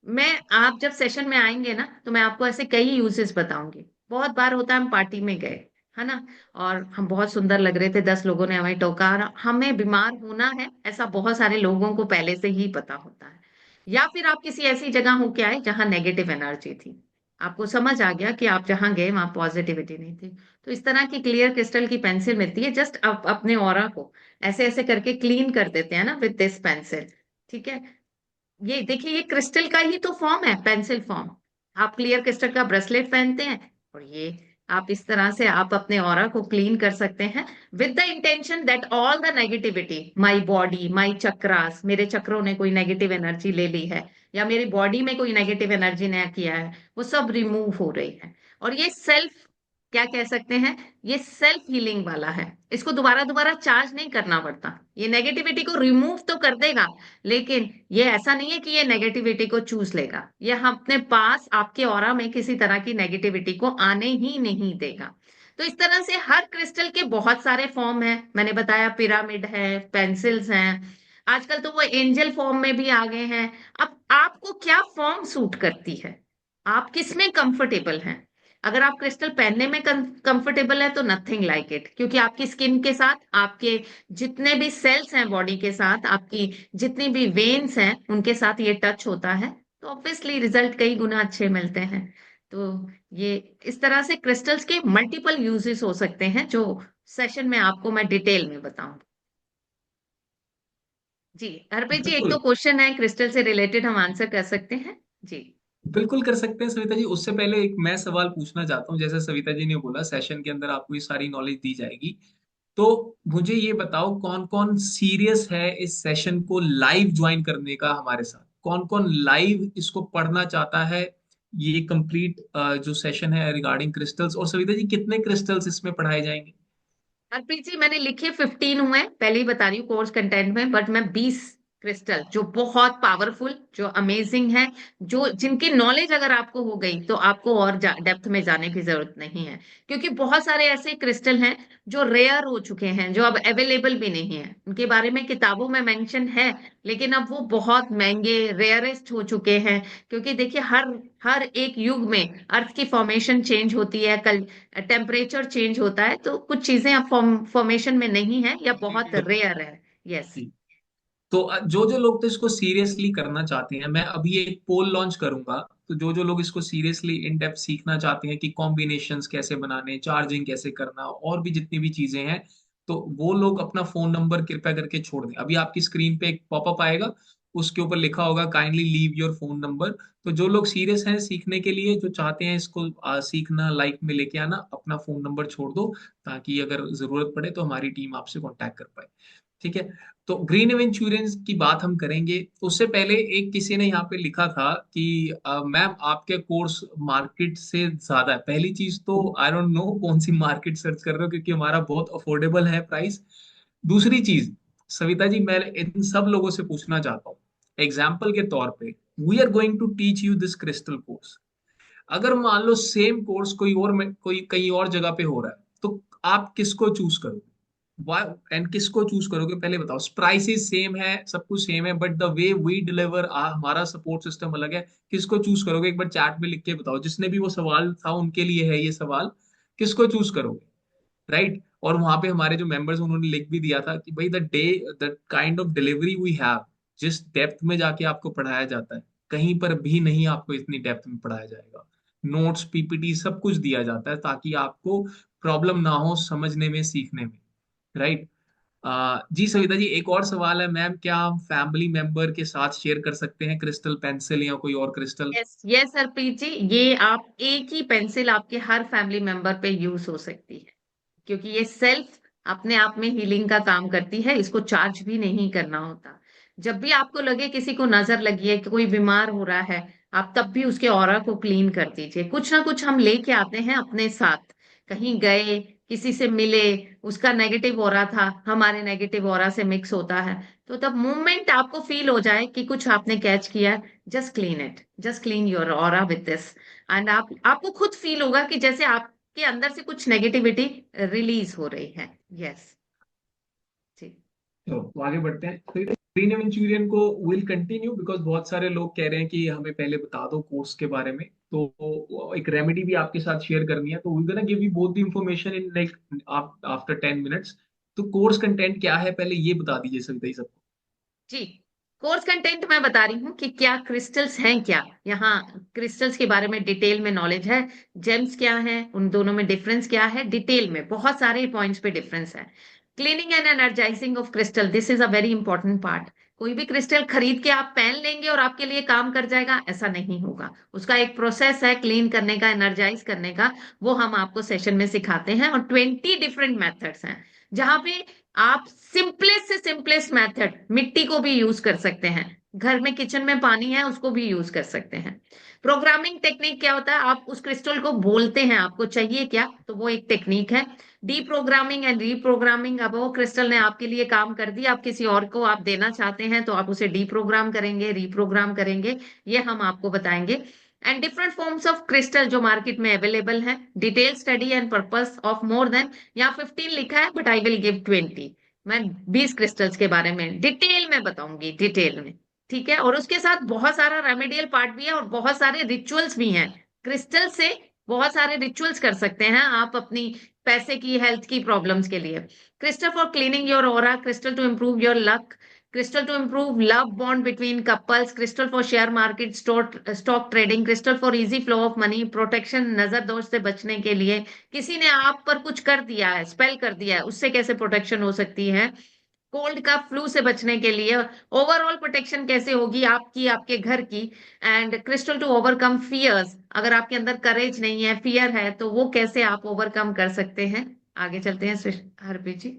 मैं आप जब सेशन में आएंगे ना तो मैं आपको ऐसे कई यूजेस बताऊंगी। बहुत बार होता है हम पार्टी में गए, है ना, और हम बहुत सुंदर लग रहे थे, 10 लोगों ने हमें टोका और हमें बीमार होना है, ऐसा बहुत सारे लोगों को पहले से ही पता होता है। या फिर आप किसी ऐसी जगह होके आए जहां नेगेटिव एनर्जी थी, आपको समझ आ गया कि आप जहां गए वहां पॉजिटिविटी नहीं थी, तो इस तरह की क्लियर क्रिस्टल की पेंसिल मिलती है। जस्ट आप अपने ऑरा को ऐसे ऐसे करके क्लीन कर देते हैं ना विद दिस पेंसिल। ठीक है, ये देखिए, ये क्रिस्टल का ही तो फॉर्म है, पेंसिल फॉर्म। आप क्लियर क्रिस्टल का ब्रेसलेट पहनते हैं और ये आप इस तरह से आप अपने ऑरा को क्लीन कर सकते हैं with the intention that all the negativity, my body, my chakras, मेरे चक्रों ने कोई नेगेटिव एनर्जी ले ली है या मेरी बॉडी में कोई नेगेटिव एनर्जी ने किया है, वो सब रिमूव हो रही है। और ये सेल्फ, क्या कह सकते हैं, ये सेल्फ हीलिंग वाला है। इसको दोबारा दोबारा चार्ज नहीं करना पड़ता। ये नेगेटिविटी को रिमूव तो कर देगा, लेकिन ये ऐसा नहीं है कि ये नेगेटिविटी को चूस लेगा। ये हम अपने पास आपके ऑरा में किसी तरह की नेगेटिविटी को आने ही नहीं देगा। तो इस तरह से हर क्रिस्टल के बहुत सारे फॉर्म हैं, मैंने बताया पिरामिड है, पेंसिल्स हैं, आजकल तो वो एंजल फॉर्म में भी आ गए हैं। अब आपको क्या फॉर्म सूट करती है, आप किस में कंफर्टेबल हैं। अगर आप क्रिस्टल पहनने में कंफर्टेबल है तो नथिंग लाइक इट, क्योंकि आपकी स्किन के साथ, आपके जितने भी सेल्स हैं बॉडी के साथ, आपकी जितनी भी वेन्स हैं उनके साथ ये टच होता है, तो ऑब्वियसली रिजल्ट कई गुना अच्छे मिलते हैं। तो ये इस तरह से क्रिस्टल्स के मल्टीपल यूजेस हो सकते हैं, जो सेशन में आपको मैं डिटेल में बताऊं। जी हरप्रीत जी, एक बिल्कुल। दो क्वेश्चन है क्रिस्टल से रिलेटेड, हम आंसर कर सकते हैं। जी। बिल्कुल कर सकते हैं सविता जी। उससे पहले एक मैं सवाल पूछना चाहता हूँ। जैसे सविता जी ने बोला सेशन के अंदर आपको ये सारी नॉलेज दी जाएगी, तो मुझे ये बताओ कौन कौन सीरियस है इस सेशन को लाइव ज्वाइन करने का हमारे साथ, कौन कौन लाइव इसको पढ़ना चाहता है, ये कंप्लीट जो सेशन है रिगार्डिंग क्रिस्टल्स। और सविता जी कितने क्रिस्टल्स इसमें पढ़ाए जाएंगे? हरप्रीत जी, मैंने लिखे 15 हुए हैं, पहले ही बता रही हूँ कोर्स कंटेंट में, बट मैं 20 क्रिस्टल जो बहुत पावरफुल, जो अमेजिंग है, जो जिनकी नॉलेज अगर आपको हो गई तो आपको और डेप्थ में जाने की जरूरत नहीं है। क्योंकि बहुत सारे ऐसे क्रिस्टल हैं जो रेयर हो चुके हैं, जो अब अवेलेबल भी नहीं है, उनके बारे में किताबों में मेंशन है, लेकिन अब वो बहुत महंगे, रेयरेस्ट हो चुके हैं। क्योंकि देखिए, हर हर एक युग में अर्थ की फॉर्मेशन चेंज होती है, कल टेम्परेचर चेंज होता है, तो कुछ चीजें अब फॉर्मेशन में नहीं है या बहुत जी रेयर है। यस। तो जो जो लोग तो इसको सीरियसली करना चाहते हैं, मैं अभी एक पोल लॉन्च करूंगा। तो जो जो लोग इसको सीरियसली इन डेप्थ सीखना चाहते हैं कि कॉम्बिनेशंस कैसे बनाने, चार्जिंग कैसे करना, और भी जितनी भी चीजें हैं, तो वो लोग अपना फोन नंबर कृपया करके छोड़ दें। अभी आपकी स्क्रीन पे एक पॉपअप आएगा, उसके ऊपर लिखा होगा kindly leave your phone number. तो जो लोग सीरियस हैं सीखने के लिए, जो चाहते हैं इसको सीखना, लाइफ में लेके आना, अपना फोन नंबर छोड़ दो, ताकि अगर जरूरत पड़े तो हमारी टीम आपसे कांटेक्ट कर पाए। ठीक है। तो ग्रीन इंश्योरेंस की बात हम करेंगे। उससे पहले एक किसी ने यहाँ पे लिखा था कि मैम आपके कोर्स मार्केट से ज्यादा है। पहली चीज तो आई डोंट नो कौन सी मार्केट सर्च कर रहे हो, क्योंकि हमारा बहुत अफोर्डेबल है प्राइस। दूसरी चीज, सविता जी मैं इन सब लोगों से पूछना चाहता हूँ, एग्जाम्पल के तौर पे, we are going to teach you this crystal course. अगर मान लो सेम कोर्स कोई और में कोई कहीं और जगह पे हो रहा है, तो आप किसको चूज करोगे? वाई एंड किसको चूज करोगे पहले बताओ। प्राइसेस सेम है, सब कुछ सेम है, but the way we deliver, हमारा सपोर्ट सिस्टम अलग है। किसको चूज करोगे? एक बार चैट में लिख के बताओ। जिसने भी वो सवाल था उनके लिए है ये सवाल, किसको चूज करोगे? राइट। और वहां पे हमारे जो मेंबर्स उन्होंने लिख भी दिया था कि भाई the kind of delivery we have, जिस डेप्थ में जाके आपको पढ़ाया जाता है, कहीं पर भी नहीं आपको इतनी डेप्थ में पढ़ाया जाएगा। नोट्स, पीपीटी सब कुछ दिया जाता है ताकि आपको प्रॉब्लम ना हो समझने में, सीखने में। राइट। जी सविता जी, एक और सवाल है मैम, क्या हम फैमिली मेंबर के साथ शेयर कर सकते हैं क्रिस्टल पेंसिल या कोई और क्रिस्टल? यस यस हरप्रीत जी, ये आप एक ही पेंसिल आपके हर फैमिली मेंबर पे यूज हो सकती है, क्योंकि ये सेल्फ अपने आप में हीलिंग का काम करती है, इसको चार्ज भी नहीं करना होता। जब भी आपको लगे किसी को नजर लगी है कि कोई बीमार हो रहा है, आप तब भी उसके ऑरा को क्लीन कर दीजिए। कुछ ना कुछ हम लेके आते हैं अपने साथ, कहीं गए, किसी से मिले, उसका नेगेटिव ऑरा था, हमारे नेगेटिव ऑरा से मिक्स होता है। तो तब मोमेंट आपको फील हो जाए कि कुछ आपने कैच किया, just clean it, just clean your aura with this, and आपको खुद फील होगा कि जैसे आपके अंदर से कुछ नेगेटिविटी रिलीज हो रही है। यस जी। तो आगे बढ़ते हैं। तो ग्रीन मंचूरियन को विल कंटिन्यू, बिकॉज बहुत सारे लोग कह रहे हैं कि हमें पहले बता दो कोर्स के बारे में। तो एक रेमेडी भी आपके साथ शेयर करनी है, तो we gonna give you both the information in like after 10 minutes. तो कोर्स कंटेंट क्या है, पहले ये बता दीजिए सविता जी सबको। जी, कोर्स कंटेंट मैं बता रही हूँ कि क्या क्रिस्टल्स हैं, क्या यहाँ क्रिस्टल्स के बारे में डिटेल में नॉलेज है, जेम्स क्या है, उन दोनों में डिफरेंस क्या है, डिटेल में बहुत सारे पॉइंट्स पे डिफरेंस है। Cleaning and energising of crystal, this is a very important part. कोई भी क्रिस्टल खरीद के आप पहन लेंगे और आपके लिए काम कर जाएगा, ऐसा नहीं होगा। उसका एक प्रोसेस है क्लीन करने का, एनर्जाइज करने का, वो हम आपको सेशन में सिखाते हैं। और 20 डिफरेंट मेथड्स हैं, जहां पे आप सिंपलेस्ट से सिंपलेस्ट मेथड मिट्टी को भी यूज कर सकते हैं। घर में किचन में पानी है उसको भी यूज कर सकते हैं। प्रोग्रामिंग टेक्निक क्या होता है, आप उस क्रिस्टल को बोलते हैं आपको चाहिए क्या, तो वो एक टेक्निक है। डीप्रोग्रामिंग एंड रीप्रोग्रामिंग, अब वो क्रिस्टल ने आपके लिए काम कर दिया, आप किसी और को आप देना चाहते हैं तो आप उसे डीप्रोग्राम करेंगे, रीप्रोग्राम करेंगे, ये हम आपको बताएंगे। And different forms of crystal जो मार्केट में अवेलेबल है, detail study and purpose of more than, यहाँ 15 लिखा है बट आई विल गिव 20। मैं 20 क्रिस्टल्स के बारे में डिटेल में बताऊंगी, डिटेल में। ठीक है, और उसके साथ बहुत सारा रेमेडियल पार्ट भी है और बहुत सारे रिचुअल्स भी हैं। क्रिस्टल से बहुत सारे रिचुअल्स कर सकते हैं आप अपनी पैसे की, हेल्थ की प्रॉब्लम्स के लिए। Crystal for cleaning your aura, crystal to improve your luck, crystal to improve love bond between couples, crystal for share market, stock trading, crystal for easy flow of money, protection नजर दोष से बचने के लिए। किसी ने आप पर कुछ कर दिया है, स्पेल कर दिया है, उससे कैसे प्रोटेक्शन हो सकती है। कोल्ड का, फ्लू से बचने के लिए ओवरऑल प्रोटेक्शन कैसे होगी आपकी, आपके घर की। And crystal to overcome fears, अगर आपके अंदर करेज नहीं है, फियर है, तो वो कैसे आप ओवरकम कर सकते हैं। आगे चलते हैं हरप्रीत जी।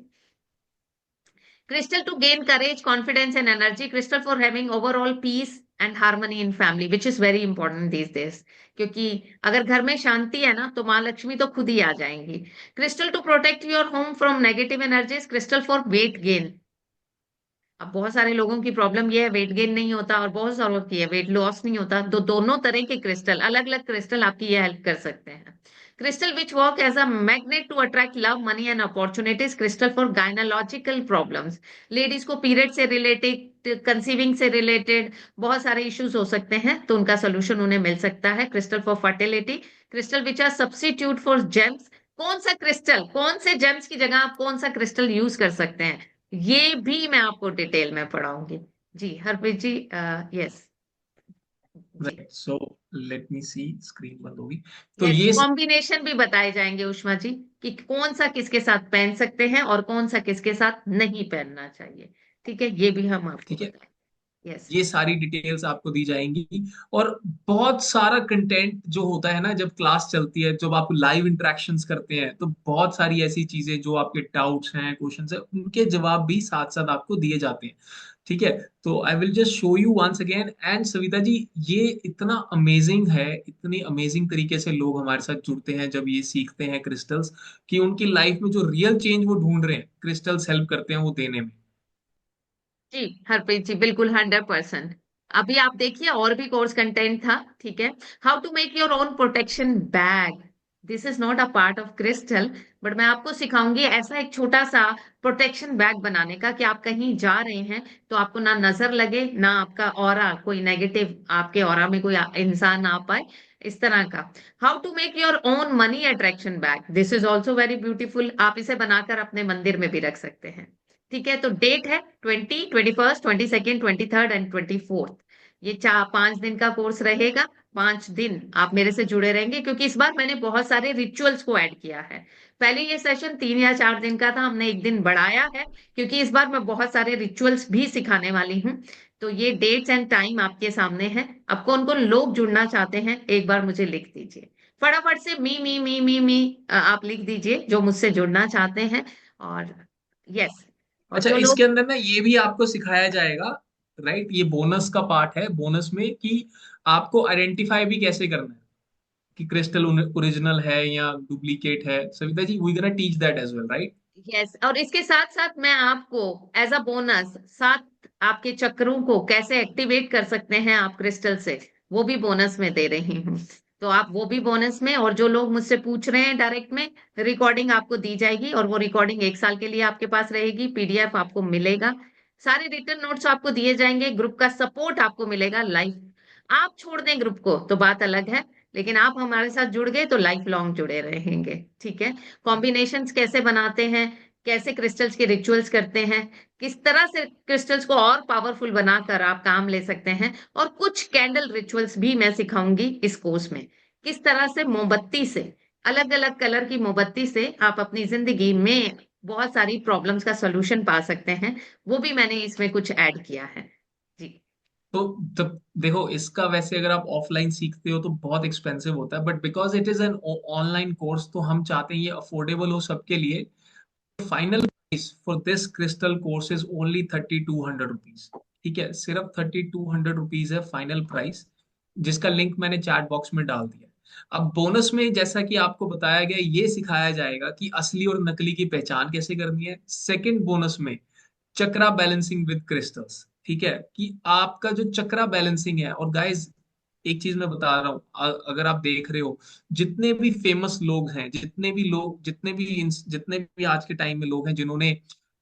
Crystal to gain courage, confidence, and energy. Crystal for having overall peace and harmony in family, which is very important these days. क्योंकि अगर घर में शांति है ना तो माँ लक्ष्मी तो खुद ही आ जाएंगी। Crystal to protect your home from negative energies, crystal for weight gain. अब बहुत सारे लोगों की प्रॉब्लम ये है, वेट गेन नहीं होता, और बहुत सारों की है वेट लॉस नहीं होता। तो दोनों तरह के क्रिस्टल, अलग अलग क्रिस्टल आपकी ये हेल्प कर सकते हैं। Crystal which work as a magnet to attract love, money and opportunities, crystal for gynaecological problems. Ladies को पीरियड से रिलेटेड, कंसीविंग से रिलेटेड बहुत सारे इश्यूज हो सकते हैं, तो उनका सोल्यूशन उन्हें मिल सकता है। Crystal for fertility, crystal which are substitute for gems. कौन सा क्रिस्टल, कौन से जेम्स की जगह आप कौन सा क्रिस्टल यूज कर सकते हैं, ये भी मैं आपको डिटेल में पढ़ाऊंगी। जी हरप्रीत जी, यस जी। राइट, सो लेट मी सी, स्क्रीन बंद होगी। तो यस, ये कॉम्बिनेशन भी बताए जाएंगे उष्मा जी, कि कौन सा किसके साथ पहन सकते हैं और कौन सा किसके साथ नहीं पहनना चाहिए। ठीक है, ये भी हम आपको ठीक है, बताएं। यस ये सारी डिटेल्स आपको दी जाएंगी। और बहुत सारा कंटेंट जो होता है ना, जब क्लास चलती है, जब आप लाइव इंटरेक्शंस करते हैं, तो बहुत सारी ऐसी चीजें जो आपके डाउट्स हैं, क्वेश्चंस हैं, उनके जवाब भी साथ साथ आपको दिए जाते हैं। ठीक है, तो I will just show you once again. And Savita ji, ये इतना अमेजिंग है, इतनी अमेजिंग तरीके से लोग हमारे साथ जुड़ते हैं जब ये सीखते हैं क्रिस्टल्स, कि उनकी लाइफ में जो रियल चेंज वो ढूंढ रहे हैं, क्रिस्टल्स हेल्प करते हैं वो देने में। जी हरप्रीत जी, बिल्कुल 100%। अभी आप देखिए और भी कोर्स कंटेंट था, ठीक है। How to make your own protection bag, this is not a part of crystal, but मैं आपको सिखाऊंगी ऐसा एक छोटा सा प्रोटेक्शन बैग बनाने का, कि आप कहीं जा रहे हैं तो आपको ना नजर लगे, ना आपका ऑरा कोई नेगेटिव, आपके ऑरा में कोई इंसान आ पाए, इस तरह का। How to make your own money attraction bag, this is also very beautiful, आप इसे बनाकर अपने मंदिर में भी रख सकते हैं। ठीक है, तो डेट है 20, 21, 22, 23 एंड 24। ये 5 दिन का कोर्स रहेगा। 5 दिन आप मेरे से जुड़े रहेंगे, क्योंकि इस बार मैंने बहुत सारे रिचुअल्स को ऐड किया है। पहले ये सेशन 3 या 4 दिन का था, हमने एक दिन बढ़ाया है, क्योंकि इस बार मैं बहुत सारे रिचुअल्स भी सिखाने वाली हूँ। तो ये डेट्स एंड टाइम आपके सामने है। अब कौन कौन लोग जुड़ना चाहते हैं एक बार मुझे लिख दीजिए, फटाफट से मी आप लिख दीजिए जो मुझसे जुड़ना चाहते हैं। और यस, और अच्छा, जो लोग, इसके अंदर ना ये भी आपको सिखाया जाएगा, राइट, ये बोनस का पार्ट है, बोनस में कि आपको आइडेंटिफाई भी कैसे करना है कि क्रिस्टल ओरिजिनल है या डुप्लीकेट है, Savita ji, we gonna teach that as well, right? Yes, और इसके साथ साथ मैं आपको एज अ बोनस 7 आपके चक्रों को कैसे एक्टिवेट कर सकते हैं आप क्रिस्टल से, वो भी बोनस में दे रही हूँ। तो आप वो भी बोनस में, और जो लोग मुझसे पूछ रहे हैं डायरेक्ट में, रिकॉर्डिंग आपको दी जाएगी, और वो रिकॉर्डिंग 1 साल के लिए आपके पास रहेगी, पीडीएफ आपको मिलेगा, सारे रिटर्न नोट्स आपको दिए जाएंगे, ग्रुप का सपोर्ट आपको मिलेगा लाइव। आप छोड़ दें ग्रुप को तो बात अलग है, लेकिन आप हमारे साथ जुड़ गए तो लाइफ लॉन्ग जुड़े रहेंगे, ठीक है। कॉम्बिनेशंस कैसे बनाते हैं, कैसे क्रिस्टल्स के रिचुअल्स करते हैं, किस तरह से क्रिस्टल्स को और पावरफुल बनाकर आप काम ले सकते हैं, और कुछ कैंडल रिचुअल्स भी मैं सिखाऊंगी इस कोर्स में। किस तरह से मोमबत्ती से, अलग अलग कलर की मोमबत्ती से आप अपनी जिंदगी में बहुत सारी प्रॉब्लम्स का सॉल्यूशन पा सकते हैं, वो भी मैंने इसमें कुछ ऐड किया है। जी। तो तब देखो, इसका वैसे अगर आप ऑफलाइन सीखते हो तो बहुत एक्सपेंसिव होता है, but because it is an online course तो हम चाहते हैं ये अफोर्डेबल हो सबके लिए। Final price for this crystal course is only 3200 rupees. ठीक है, सिर्फ 3200 रुपीज है फाइनल प्राइस, जिसका लिंक मैंने चैट बॉक्स में डाल दिया। अब बोनस में जैसा कि आपको बताया गया, ये सिखाया जाएगा कि असली और नकली की पहचान कैसे करनी है। सेकंड बोनस में चक्रा बैलेंसिंग विद क्रिस्टल्स। ठीक है, कि आपका जो चक्रा बैलेंसिंग है, और गाइस एक चीज मैं बता रहा हूँ, अगर आप देख रहे हो, जितने भी फेमस लोग हैं, जितने भी आज के टाइम में लोग हैं जिन्होंने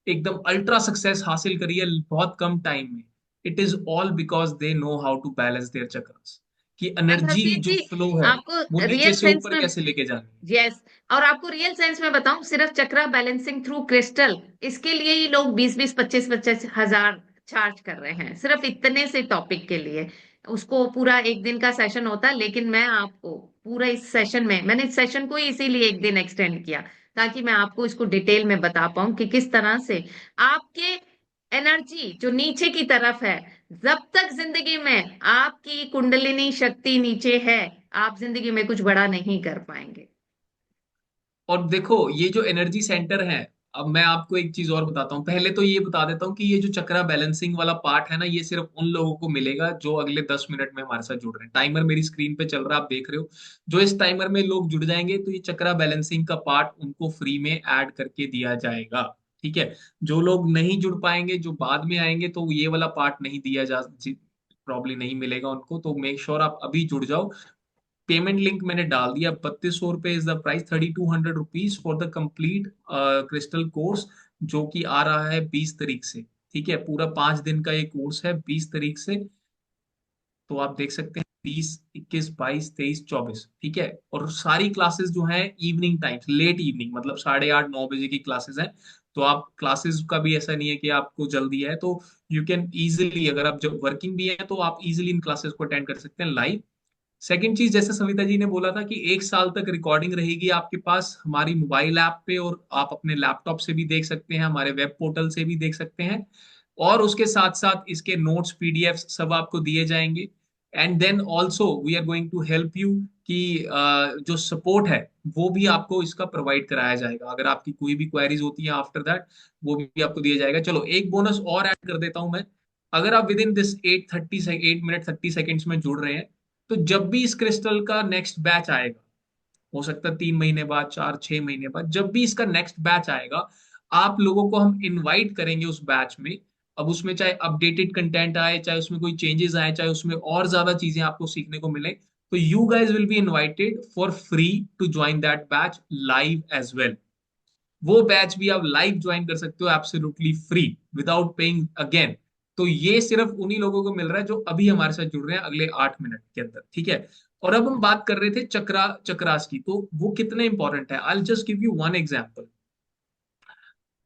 एकदम अल्ट्रा सक्सेस हासिल करी है बहुत कम टाइम में, it is all because they know how to balance their chakras, कि अच्छा एनर्जी हरप्रीत जो जी, फ्लो है वो आपको नीचे रियल से सेंस ऊपर में, कैसे लेके जानी है। यस, और आपको रियल सेंस में बताऊं, सिर्फ चक्रा बैलेंसिंग थ्रू क्रिस्टल, इसके लिए ही लोग 20-20, 25-25 हजार चार्ज कर रहे हैं, सिर्फ इतने से टॉपिक के लिए। उसको पूरा एक दिन का सेशन होता है, लेकिन मैं आपको पूरा इस सेशन में, मैंने इस सेशन को ही इसीलिए एक दिन एक्सटेंड किया, ताकि मैं आपको इसको डिटेल में बता पाऊं कि किस तरह से आपके एनर्जी जो नीचे की तरफ है, जब तक जिंदगी में आपकी कुंडलिनी शक्ति नीचे है, आप जिंदगी में कुछ बड़ा नहीं कर पाएंगे। और देखो, ये जो एनर्जी सेंटर है, अब मैं आपको एक चीज और बताता हूँ। पहले तो ये बता देता हूँ कि ये जो चक्रा बैलेंसिंग वाला पार्ट है ना, ये सिर्फ उन लोगों को मिलेगा जो अगले 10 मिनट में हमारे साथ जुड़ रहे हैं। टाइमर मेरी स्क्रीन पे चल रहा है, आप देख रहे हो। जो इस टाइमर में लोग जुड़ जाएंगे तो ये चक्रा बैलेंसिंग का पार्ट उनको फ्री में ऐड करके दिया जाएगा। ठीक है, जो लोग नहीं जुड़ पाएंगे, जो बाद में आएंगे, तो ये वाला पार्ट नहीं दिया जा, प्रॉब्ली नहीं मिलेगा उनको। तो मेक श्योर आप अभी जुड़ जाओ। पेमेंट लिंक मैंने डाल दिया। 3200 रुपये is the price, 3200 rupees for the complete crystal course, जो कि आ रहा है 20 तारीख से। ठीक है, पूरा 5 दिन का ये कोर्स है 20 तारीख से। तो आप देख सकते हैं 20, 21, 22, 23, 24। ठीक है, और सारी क्लासेस जो हैं इवनिंग टाइम्स, लेट इवनिंग, मतलब 8:30, 9 बजे की क्लासेस हैं। तो आप क्लासेस का भी ऐसा नहीं है कि आपको जल्दी है, तो यू कैन इजिली, अगर आप जब वर्किंग भी है तो आप इजिली इन क्लासेस को अटेंड कर सकते हैं लाइव। सेकंड चीज, जैसे सविता जी ने बोला था कि 1 साल तक रिकॉर्डिंग रहेगी आपके पास हमारी मोबाइल ऐप पे, और आप अपने लैपटॉप से भी देख सकते हैं, हमारे वेब पोर्टल से भी देख सकते हैं। और उसके साथ साथ इसके नोट्स, पीडीएफ सब आपको दिए जाएंगे। And then also we are going to help you कि जो सपोर्ट है वो भी आपको इसका प्रोवाइड कराया जाएगा। अगर आपकी कोई भी क्वेरीज होती है आफ्टर दैट, वो भी आपको दिया जाएगा। चलो, एक बोनस और ऐड कर देता हूं मैं। अगर आप with in this 8 minute 30 seconds में जुड़ रहे हैं, तो जब भी इस क्रिस्टल का नेक्स्ट बैच आएगा, हो सकता है 3 महीने बाद, 4, 6 महीने बाद, जब भी इसका नेक्स्ट बैच आएगा, आप लोगों को हम इनवाइट करेंगे उस बैच में। अब उसमें चाहे अपडेटेड कंटेंट आए, चाहे उसमें कोई चेंजेस आए, चाहे उसमें और ज्यादा चीजें आपको सीखने को मिले, तो you guys will be invited for free to join that batch live as well. वो बैच भी आप लाइव ज्वाइन कर सकते हो absolutely free, without paying again. तो ये सिर्फ उन्हीं लोगों को मिल रहा है जो अभी हमारे साथ जुड़ रहे हैं अगले 8 मिनट के अंदर। ठीक है, और अब हम बात कर रहे थे चक्रास की, तो वो कितने इंपॉर्टेंट है। I just give you one example.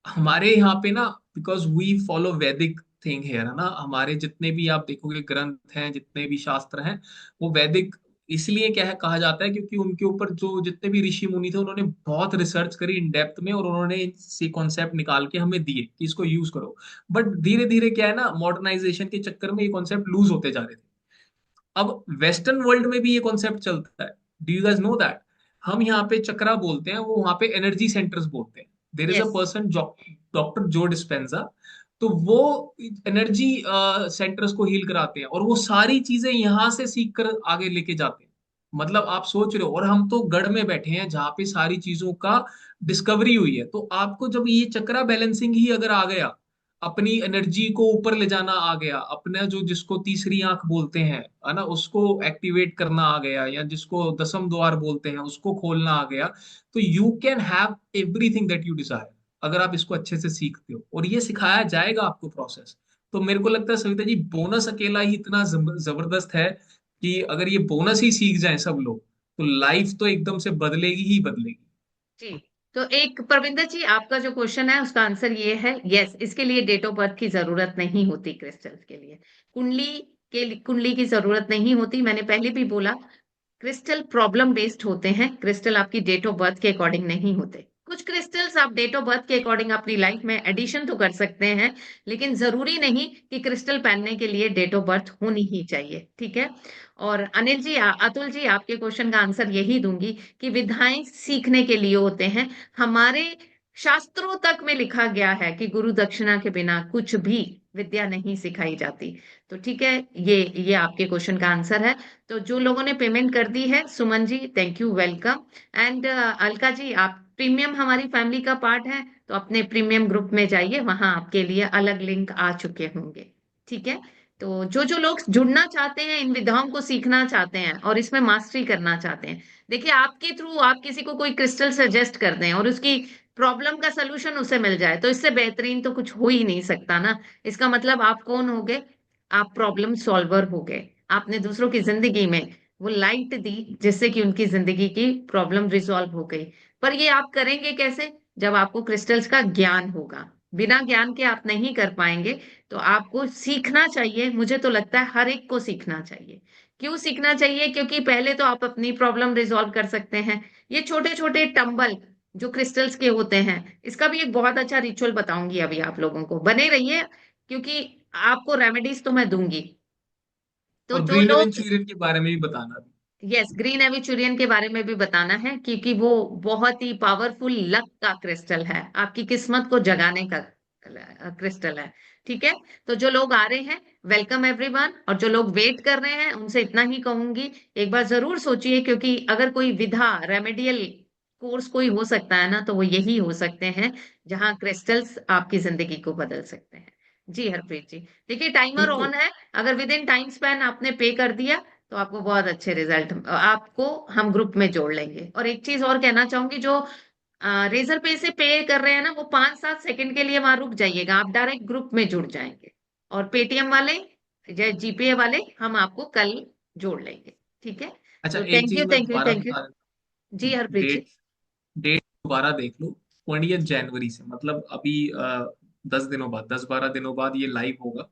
हमारे यहाँ पे ना, बिकॉज वी फॉलो वैदिक थिंग है ना, हमारे जितने भी आप देखोगे ग्रंथ हैं, जितने भी शास्त्र हैं, वो वैदिक इसलिए क्या है कहा जाता है, क्योंकि उनके ऊपर जो जितने भी ऋषि मुनि थे, उन्होंने बहुत रिसर्च करी इन डेप्थ में, और उन्होंने इनसे कॉन्सेप्ट निकाल के हमें दिए कि इसको यूज करो। बट धीरे धीरे क्या है ना, मॉडर्नाइजेशन के चक्कर में ये कॉन्सेप्ट लूज होते जा रहे थे। अब वेस्टर्न वर्ल्ड में भी ये कॉन्सेप्ट चलता है। Do you guys know that? हम यहाँ पे चक्रा बोलते हैं, वो वहां पे एनर्जी सेंटर्स बोलते हैं। There is a yes. Person, doctor जो डिस्पेंजा। तो वो एनर्जी सेंटर्स को हील कराते हैं, और वो सारी चीजें यहाँ से सीख कर आगे लेके जाते हैं। मतलब आप सोच रहे हो, और हम तो गढ़ में बैठे हैं जहाँ पे सारी चीजों का डिस्कवरी हुई है। तो आपको जब ये चक्रा बैलेंसिंग ही अगर आ गया, अपनी एनर्जी को ऊपर ले जाना आ गया, अपने जो जिसको तीसरी आंख बोलते हैं, है ना, उसको एक्टिवेट करना आ गया, या जिसको दसम द्वार बोलते हैं उसको खोलना आ गया, तो you can have everything that you desire, अगर आप इसको अच्छे से सीखते हो और ये सिखाया जाएगा आपको प्रोसेस। तो मेरे को लगता है सविता जी, बोनस अकेला ही इतना जबरदस्त है कि अगर ये बोनस ही सीख जाए सब लोग, तो लाइफ तो एकदम से बदलेगी ही बदलेगी। जी। तो एक प्रविंदर जी, आपका जो क्वेश्चन है उसका आंसर ये है, यस, इसके लिए डेट ऑफ बर्थ की जरूरत नहीं होती क्रिस्टल्स के लिए। कुंडली कुंडली की जरूरत नहीं होती, मैंने पहले भी बोला। क्रिस्टल प्रॉब्लम बेस्ड होते हैं, क्रिस्टल आपकी डेट ऑफ बर्थ के अकॉर्डिंग नहीं होते। कुछ क्रिस्टल्स आप डेट ऑफ बर्थ के अकॉर्डिंग अपनी लाइफ में एडिशन तो कर सकते हैं, लेकिन जरूरी नहीं कि क्रिस्टल पहनने के लिए डेट ऑफ बर्थ होनी ही चाहिए, ठीक है। और अनिल जी, अतुल जी, आपके क्वेश्चन का आंसर यही दूंगी कि विद्याएं सीखने के लिए होते हैं। हमारे शास्त्रों तक में लिखा गया है कि गुरु दक्षिणा के बिना कुछ भी विद्या नहीं सिखाई जाती। तो ठीक है, ये आपके क्वेश्चन का आंसर है। तो जो लोगों ने पेमेंट कर दी है, Suman ji thank you, welcome. And Alka ji, आप प्रीमियम हमारी फैमिली का पार्ट है, तो अपने प्रीमियम ग्रुप में जाइए, वहां आपके लिए अलग लिंक आ चुके होंगे, ठीक है। तो जो जो लोग जुड़ना चाहते हैं, इन विधाओं को सीखना चाहते हैं और इसमें मास्टरी करना चाहते हैं, देखिए आपके थ्रू आप किसी को कोई क्रिस्टल सजेस्ट कर दें और उसकी प्रॉब्लम का सलूशन उसे मिल जाए, तो इससे बेहतरीन तो कुछ हो ही नहीं सकता ना। इसका मतलब आप कौन हो गए? आप प्रॉब्लम सॉल्वर हो गए। आपने दूसरों की जिंदगी में वो लाइट दी जिससे कि उनकी जिंदगी की प्रॉब्लम रिजॉल्व हो गई। पर ये आप करेंगे कैसे? जब आपको क्रिस्टल्स का ज्ञान होगा। बिना ज्ञान के आप नहीं कर पाएंगे। तो आपको सीखना चाहिए, मुझे तो लगता है हर एक को सीखना चाहिए। क्यों सीखना चाहिए? क्योंकि पहले तो आप अपनी प्रॉब्लम रिजॉल्व कर सकते हैं। ये छोटे छोटे टंबल जो क्रिस्टल्स के होते हैं, इसका भी एक बहुत अच्छा रिचुअल बताऊंगी अभी आप लोगों को, बने रहिए, क्योंकि आपको रेमेडीज तो मैं दूंगी। तो और जो ग्रीन लोग, एवेंचुरियन के बारे में भी बताना भी। यस, ग्रीन एविचुरियन के बारे में भी बताना है, क्योंकि वो बहुत ही पावरफुल लक का क्रिस्टल है, आपकी किस्मत को जगाने का क्रिस्टल है, ठीक है। तो जो लोग आ रहे हैं, वेलकम एवरीवन, और जो लोग वेट कर रहे हैं उनसे इतना ही कहूंगी, एक बार जरूर सोचिए, क्योंकि अगर कोई विधा रेमेडियल कोर्स कोई हो सकता है ना, तो वो यही हो सकते हैं जहां क्रिस्टल्स आपकी जिंदगी को बदल सकते हैं। जी हरप्रीत जी, देखिए टाइमर बिल्कुल। ऑन है, अगर विद इन टाइम स्पैन आपने पे कर दिया तो आपको बहुत अच्छे रिजल्ट, आपको हम ग्रुप में जोड़ लेंगे। और एक चीज और कहना चाहूंगी, जो रेजर पे से पे कर रहे हैं ना, वो 5-7 सेकंड के लिए वहां रुक जाइएगा, आप डायरेक्ट ग्रुप में जुड़ जाएंगे। और पेटीएम वाले या जीपे वाले हम आपको कल जोड़ लेंगे, ठीक है। अच्छा, तो एक थैंक चीज यू, मैं थैंक यू, दोबारा थैंक यू। बता देता जी हूँ। हरप्रीत जी। डेट डेट दोबारा देख लो। 20 जनवरी से, मतलब अभी 10 दिनों बाद, 10-12 दिनों बाद ये लाइव होगा।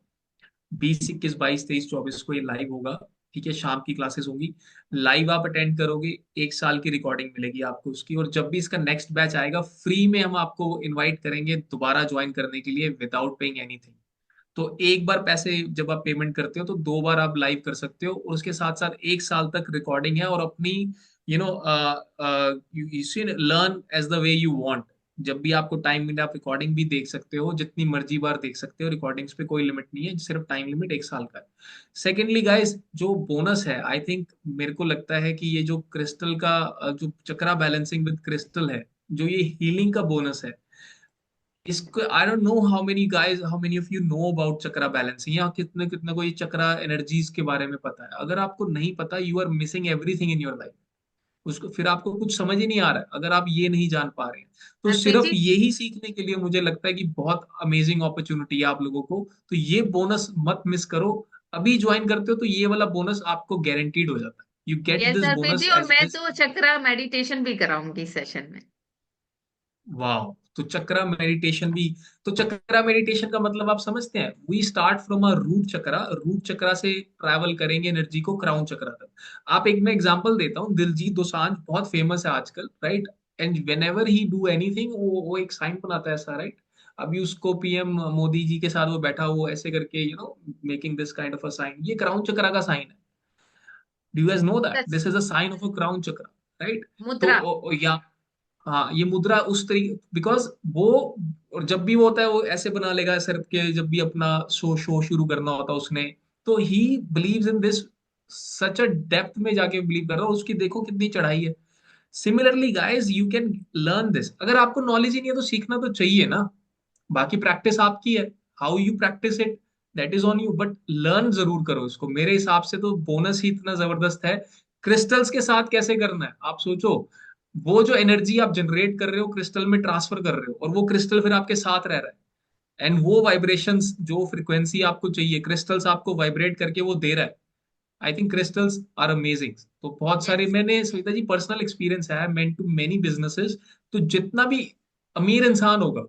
20, 21, 22, 23, 24 को ये लाइव होगा। ठीक है, शाम की क्लासेस होंगी। लाइव आप अटेंड करोगे, 1 साल की रिकॉर्डिंग मिलेगी आपको उसकी, और जब भी इसका नेक्स्ट बैच आएगा, फ्री में हम आपको इनवाइट करेंगे दोबारा ज्वाइन करने के लिए, विदाउट पेइंग एनीथिंग। तो एक बार पैसे जब आप पेमेंट करते हो, तो 2 बार आप लाइव कर सकते हो, और उसके साथ साथ 1 साल तक रिकॉर्डिंग है, और अपनी you know you see learn as the way you want. जब भी आपको टाइम मिले, आप रिकॉर्डिंग भी देख सकते हो, जितनी मर्जी बार देख सकते हो, रिकॉर्डिंग्स पे कोई लिमिट नहीं है, सिर्फ टाइम लिमिट 1 साल का है। सेकेंडली गाइस, जो बोनस है, आई थिंक मेरे को लगता है कि ये जो क्रिस्टल का जो चक्रा बैलेंसिंग विद क्रिस्टल है, जो ये हीलिंग का बोनस है, इसको I don't know how many guys, how many of you know about chakra balancing, या कितने कितने को ये चक्रा एनर्जीज के बारे में पता है। अगर आपको नहीं पता, you are missing everything in your life. उसको फिर आपको कुछ समझ ही नहीं आ रहा है अगर आप ये नहीं जान पा रहे हैं। तो हरप्रीत सिर्फ जी, यही सीखने के लिए मुझे लगता है कि बहुत अमेजिंग अपॉर्चुनिटी है आप लोगों को। तो ये बोनस मत मिस करो। अभी ज्वाइन करते हो तो ये वाला बोनस आपको गारंटीड हो जाता है, you get yes this Harpreet ji, bonus और एज मैं दिस। तो चक्रा मेडिटेशन भी कराऊंगी सेशन में। वाह। तो चक्रा मेडिटेशन भी, तो चक्रा मेडिटेशन का मतलब आप समझते हैं, we start from a root chakra, root chakra से ट्रैवल करेंगे एनर्जी को क्राउन चक्रा तक। आप एक मैं एग्जांपल देता हूँ, दिलजीत दोसांझ बहुत फेमस है आजकल, right. And when ever he do anything, वो एक साइन बनाता है ऐसा, राइट। अभी उसको पीएम मोदी जी के साथ वो बैठा, वो ऐसे करके making this kind of a sign, ये क्राउन चक्रा का साइन है। Do you guys know that such, this is a sign of a crown chakra, right. तो मुद्रा। या हाँ, ये मुद्रा उस तरीके, बिकॉज वो और जब भी वो होता है वो ऐसे बना लेगा सर के, जब भी अपना शो शो शुरू करना होता है उसने, तो he believes in this such a depth में जाके बिलीव कर रहा है, उसकी देखो कितनी चढ़ाई है। Similarly guys you can learn this, अगर आपको नॉलेज ही नहीं है तो सीखना तो चाहिए ना, बाकी प्रैक्टिस आपकी है, how you practice it that is on you, but learn जरूर करो इसको। मेरे हिसाब से तो बोनस ही इतना जबरदस्त है। क्रिस्टल्स के साथ कैसे करना है आप सोचो, वो जो एनर्जी आप जनरेट कर रहे हो क्रिस्टल में ट्रांसफर कर रहे हो, और वो क्रिस्टल फिर आपके साथ रह रहा है, एंड वो वाइब्रेशंस जो फ्रिक्वेंसी आपको चाहिए क्रिस्टल्स आपको वाइब्रेट करके वो दे रहा है। I think crystals are amazing. तो बहुत सारे, यस। मैंने सविता जी पर्सनल एक्सपीरियंस है मेंट टू मेनी बिजनेसेस, तो जितना भी अमीर इंसान होगा,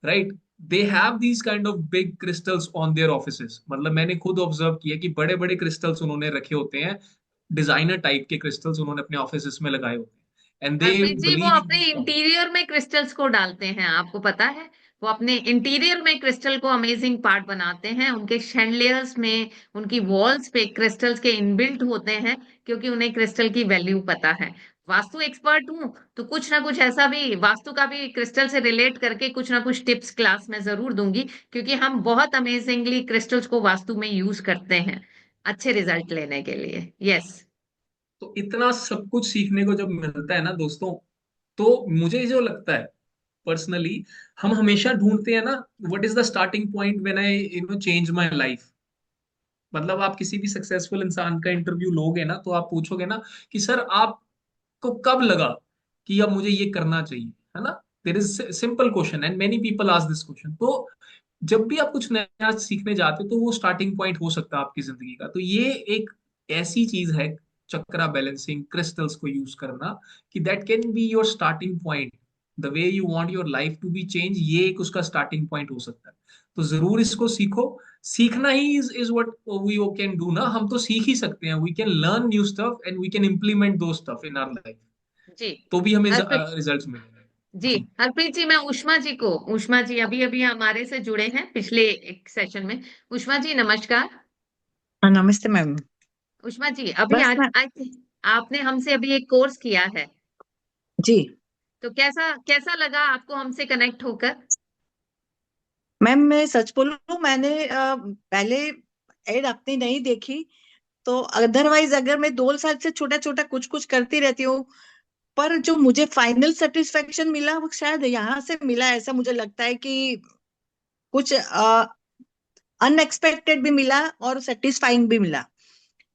right, they have these kind of big crystals on their offices. मतलब मैंने खुद ऑब्जर्व किया कि बड़े बड़े क्रिस्टल्स उन्होंने रखे होते हैं, डिजाइनर टाइप के क्रिस्टल्स उन्होंने अपने ऑफिसेस में लगाए होते हैं, एंड दे हरप्रीत जी, वो बिलीव इन अपने दीज पावर। इंटीरियर में क्रिस्टल्स को डालते हैं, आपको पता है? वो अपने इंटीरियर में क्रिस्टल को अमेजिंग पार्ट बनाते हैं, उनके शैंडलियर्स में, उनकी वॉल्स पे क्रिस्टल्स के इनबिल्ट होते हैं, क्योंकि उन्हें क्रिस्टल की वैल्यू पता है। वास्तु एक्सपर्ट हूँ, तो कुछ ना कुछ ऐसा भी वास्तु का भी क्रिस्टल से रिलेट करके कुछ ना कुछ टिप्स क्लास में जरूर दूंगी, क्योंकि हम बहुत अमेजिंगली क्रिस्टल्स को वास्तु में यूज करते हैं अच्छे रिजल्ट लेने के लिए। यस। तो इतना सब कुछ सीखने को जब मिलता है ना दोस्तों, तो मुझे जो लगता है पर्सनली, हम हमेशा ढूंढते हैं ना, what is the starting point when I change my life. मतलब आप किसी भी सक्सेसफुल इंसान का इंटरव्यू लोगे ना, तो आप पूछोगे ना कि सर आपको कब लगा कि अब मुझे ये करना चाहिए, है ना। There is simple question and many people ask this question. तो जब भी आप कुछ नया सीखने जाते हो तो वो स्टार्टिंग पॉइंट हो सकता है आपकी जिंदगी का। तो ये एक ऐसी चीज है, चक्रा बैलेंसिंग क्रिस्टल्स को यूज करना, कि that can be your starting point, the way you want your life to be change, ये एक उसका स्टार्टिंग पॉइंट हो सकता है। तो जरूर इसको सीखो। सीखना ही is what we can do ना, हम तो सीख ही सकते हैं, we can learn new stuff and we can implement those stuff in our life, जी। तो भी हमें हरप्रीत रिजल्ट्स मिलेंगे। जी, जी। हरप्रीत जी, मैं उष्मा जी को, उष्मा जी अभी अभी हमारे से जुड़े हैं पिछले एक सेशन में। उष्मा जी नमस्कार। हाँ, नमस्ते मैम। उष्मा जी, अभी बस आज मैं आज आपने हमसे अभी एक कोर्स किया है, जी तो कैसा कैसा लगा आपको हमसे कनेक्ट होकर? मैम, मैं सच बोलूं, मैंने पहले एड अपनी नहीं देखी, तो अदरवाइज अगर मैं 2 साल से छोटा छोटा कुछ कुछ करती रहती हूँ, पर जो मुझे फाइनल सेटिस्फेक्शन मिला वो शायद यहाँ से मिला, ऐसा मुझे लगता है कि कुछ अनएक्सपेक्टेड भी मिला और सेटिस्फाइंग भी मिला।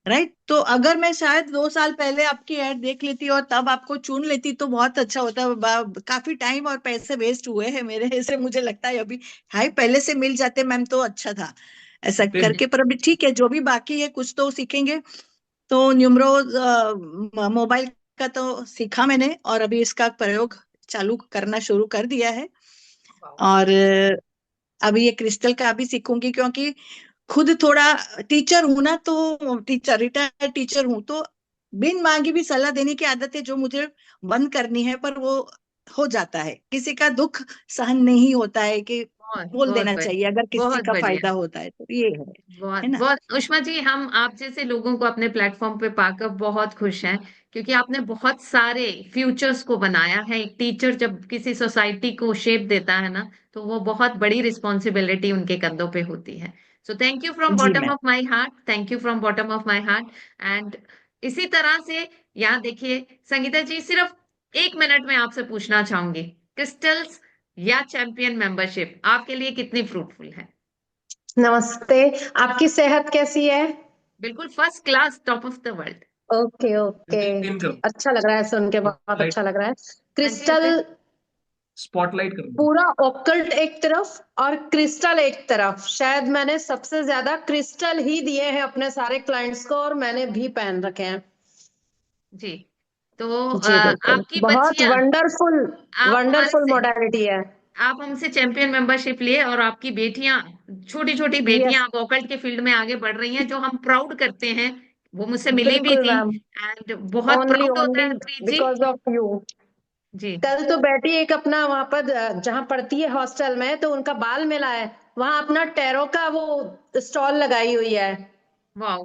राइट, तो अगर मैं शायद 2 साल पहले आपकी ऐड देख लेती और तब आपको चुन लेती तो बहुत अच्छा होता। काफी टाइम और पैसे वेस्ट हुए हैं मेरे, ऐसे मुझे लगता है अभी। हाई पहले से मिल जाते मैम तो अच्छा था ऐसा बिल्कुल। करके, पर अभी ठीक है, जो भी बाकी है कुछ तो सीखेंगे। तो न्यूमरोज मोबाइल का तो सीखा मैंने, और अभी इसका प्रयोग चालू करना शुरू कर दिया है। और अभी ये क्रिस्टल का भी सीखूंगी, क्योंकि खुद थोड़ा टीचर हूं ना, तो टीचर, रिटायर्ड टीचर हूं, तो बिन मांगी भी सलाह देने की आदत है जो मुझे बंद करनी है, पर वो हो जाता है। किसी का दुख सहन नहीं होता है कि बहुत बोल बहुत देना बढ़िया। चाहिए अगर किसी बहुत का बढ़िया। फायदा होता है, तो ये बहुत है ना। बहुत उष्मा जी, हम आप जैसे लोगों को अपने प्लेटफॉर्म पे पाकर बहुत खुश हैं, क्योंकि आपने बहुत सारे फ्यूचर्स को बनाया है। एक टीचर जब किसी सोसाइटी को शेप देता है ना, तो वो बहुत बड़ी रिस्पॉन्सिबिलिटी उनके कंधों पे होती है। सो थैंक यू फ्रॉम जी bottom ma'am. Of my heart, thank you from bottom of my heart. And इसी तरह से यहाँ देखिए संगीता जी, सिर्फ 1 मिनट में आपसे पूछना चाहूंगी, क्रिस्टल्स या चैंपियन मेंबरशिप आपके लिए कितनी फ्रूटफुल है? नमस्ते। आपकी सेहत कैसी है? बिल्कुल first class, top of the world. Okay okay. Pin करो, अच्छा लग रहा है सुन के, बहुत स्पॉटलाइट, अच्छा लग रहा है। हाँ जी हरप्रीत। क्रिस्टल स्पॉटलाइट कर दो। पूरा ऑक्कल्ट एक तरफ और क्रिस्टल एक तरफ, शायद मैंने सबसे ज्यादा क्रिस्टल ही दिए हैं अपने सारे क्लाइंट्स को, और मैंने भी पहन रखे हैं। जी। तो जी बिल्कुल, आपकी बहुत बच्चियां, वंडरफुल, आप हमारे वंडरफुल से, मॉडलिटी है। आप हमसे चैंपियन मेंबरशिप लिए, और आपकी बेटियां, छोटी छोटी यस, बेटियां आप ऑकल्ट के फील्ड में आगे बढ़ रही हैं, जो हम प्राउड करते हैं। वो मुझसे मिली भी बिल्कुल थी, मैम। एंड बहुत ओनली प्राउड होता है only Harpreet ji. Because of you. जी। कल तो बेटी एक अपना वहां पर जहाँ पढ़ती है हॉस्टल में, तो उनका बाल मिला है, वहां अपना टैरो का वो स्टॉल लगाई हुई है। वाह।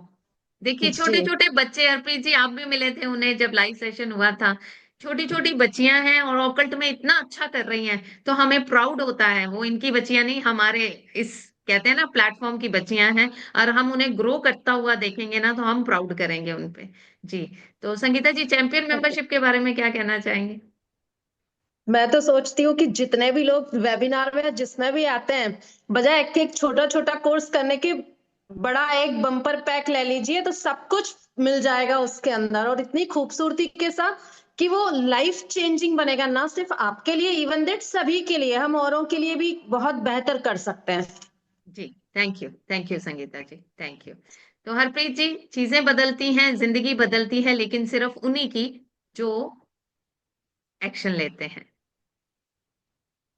देखिए जी छोटे छोटे बच्चे, हरप्रीत जी आप भी मिले थे उन्हें जब लाइव सेशन हुआ था, छोटी छोटी बच्चियां हैं और ऑकल्ट में इतना अच्छा कर रही हैं, तो हमें प्राउड होता है। वो इनकी बच्चियां नहीं, हमारे इस कहते हैं ना प्लेटफॉर्म की बच्चियां हैं, और हम उन्हें ग्रो करता हुआ देखेंगे ना तो हम प्राउड करेंगे उनपे। जी। तो संगीता जी, चैंपियन मेंबरशिप के बारे में क्या कहना चाहेंगे? मैं तो सोचती हूँ कि जितने भी लोग वेबिनार में जिसमें भी आते हैं, बजाय एक एक छोटा छोटा कोर्स करने के, बड़ा एक बम्पर पैक ले लीजिए तो सब कुछ मिल जाएगा उसके अंदर, और इतनी खूबसूरती के साथ कि वो लाइफ चेंजिंग बनेगा, ना सिर्फ आपके लिए, इवन दैट सभी के लिए, हम औरों के लिए भी बहुत बेहतर कर सकते हैं। जी। Thank you Sangeeta ji, thank you. तो हरप्रीत जी, चीजें बदलती हैं, जिंदगी बदलती है, लेकिन सिर्फ उन्हीं की जो एक्शन लेते हैं।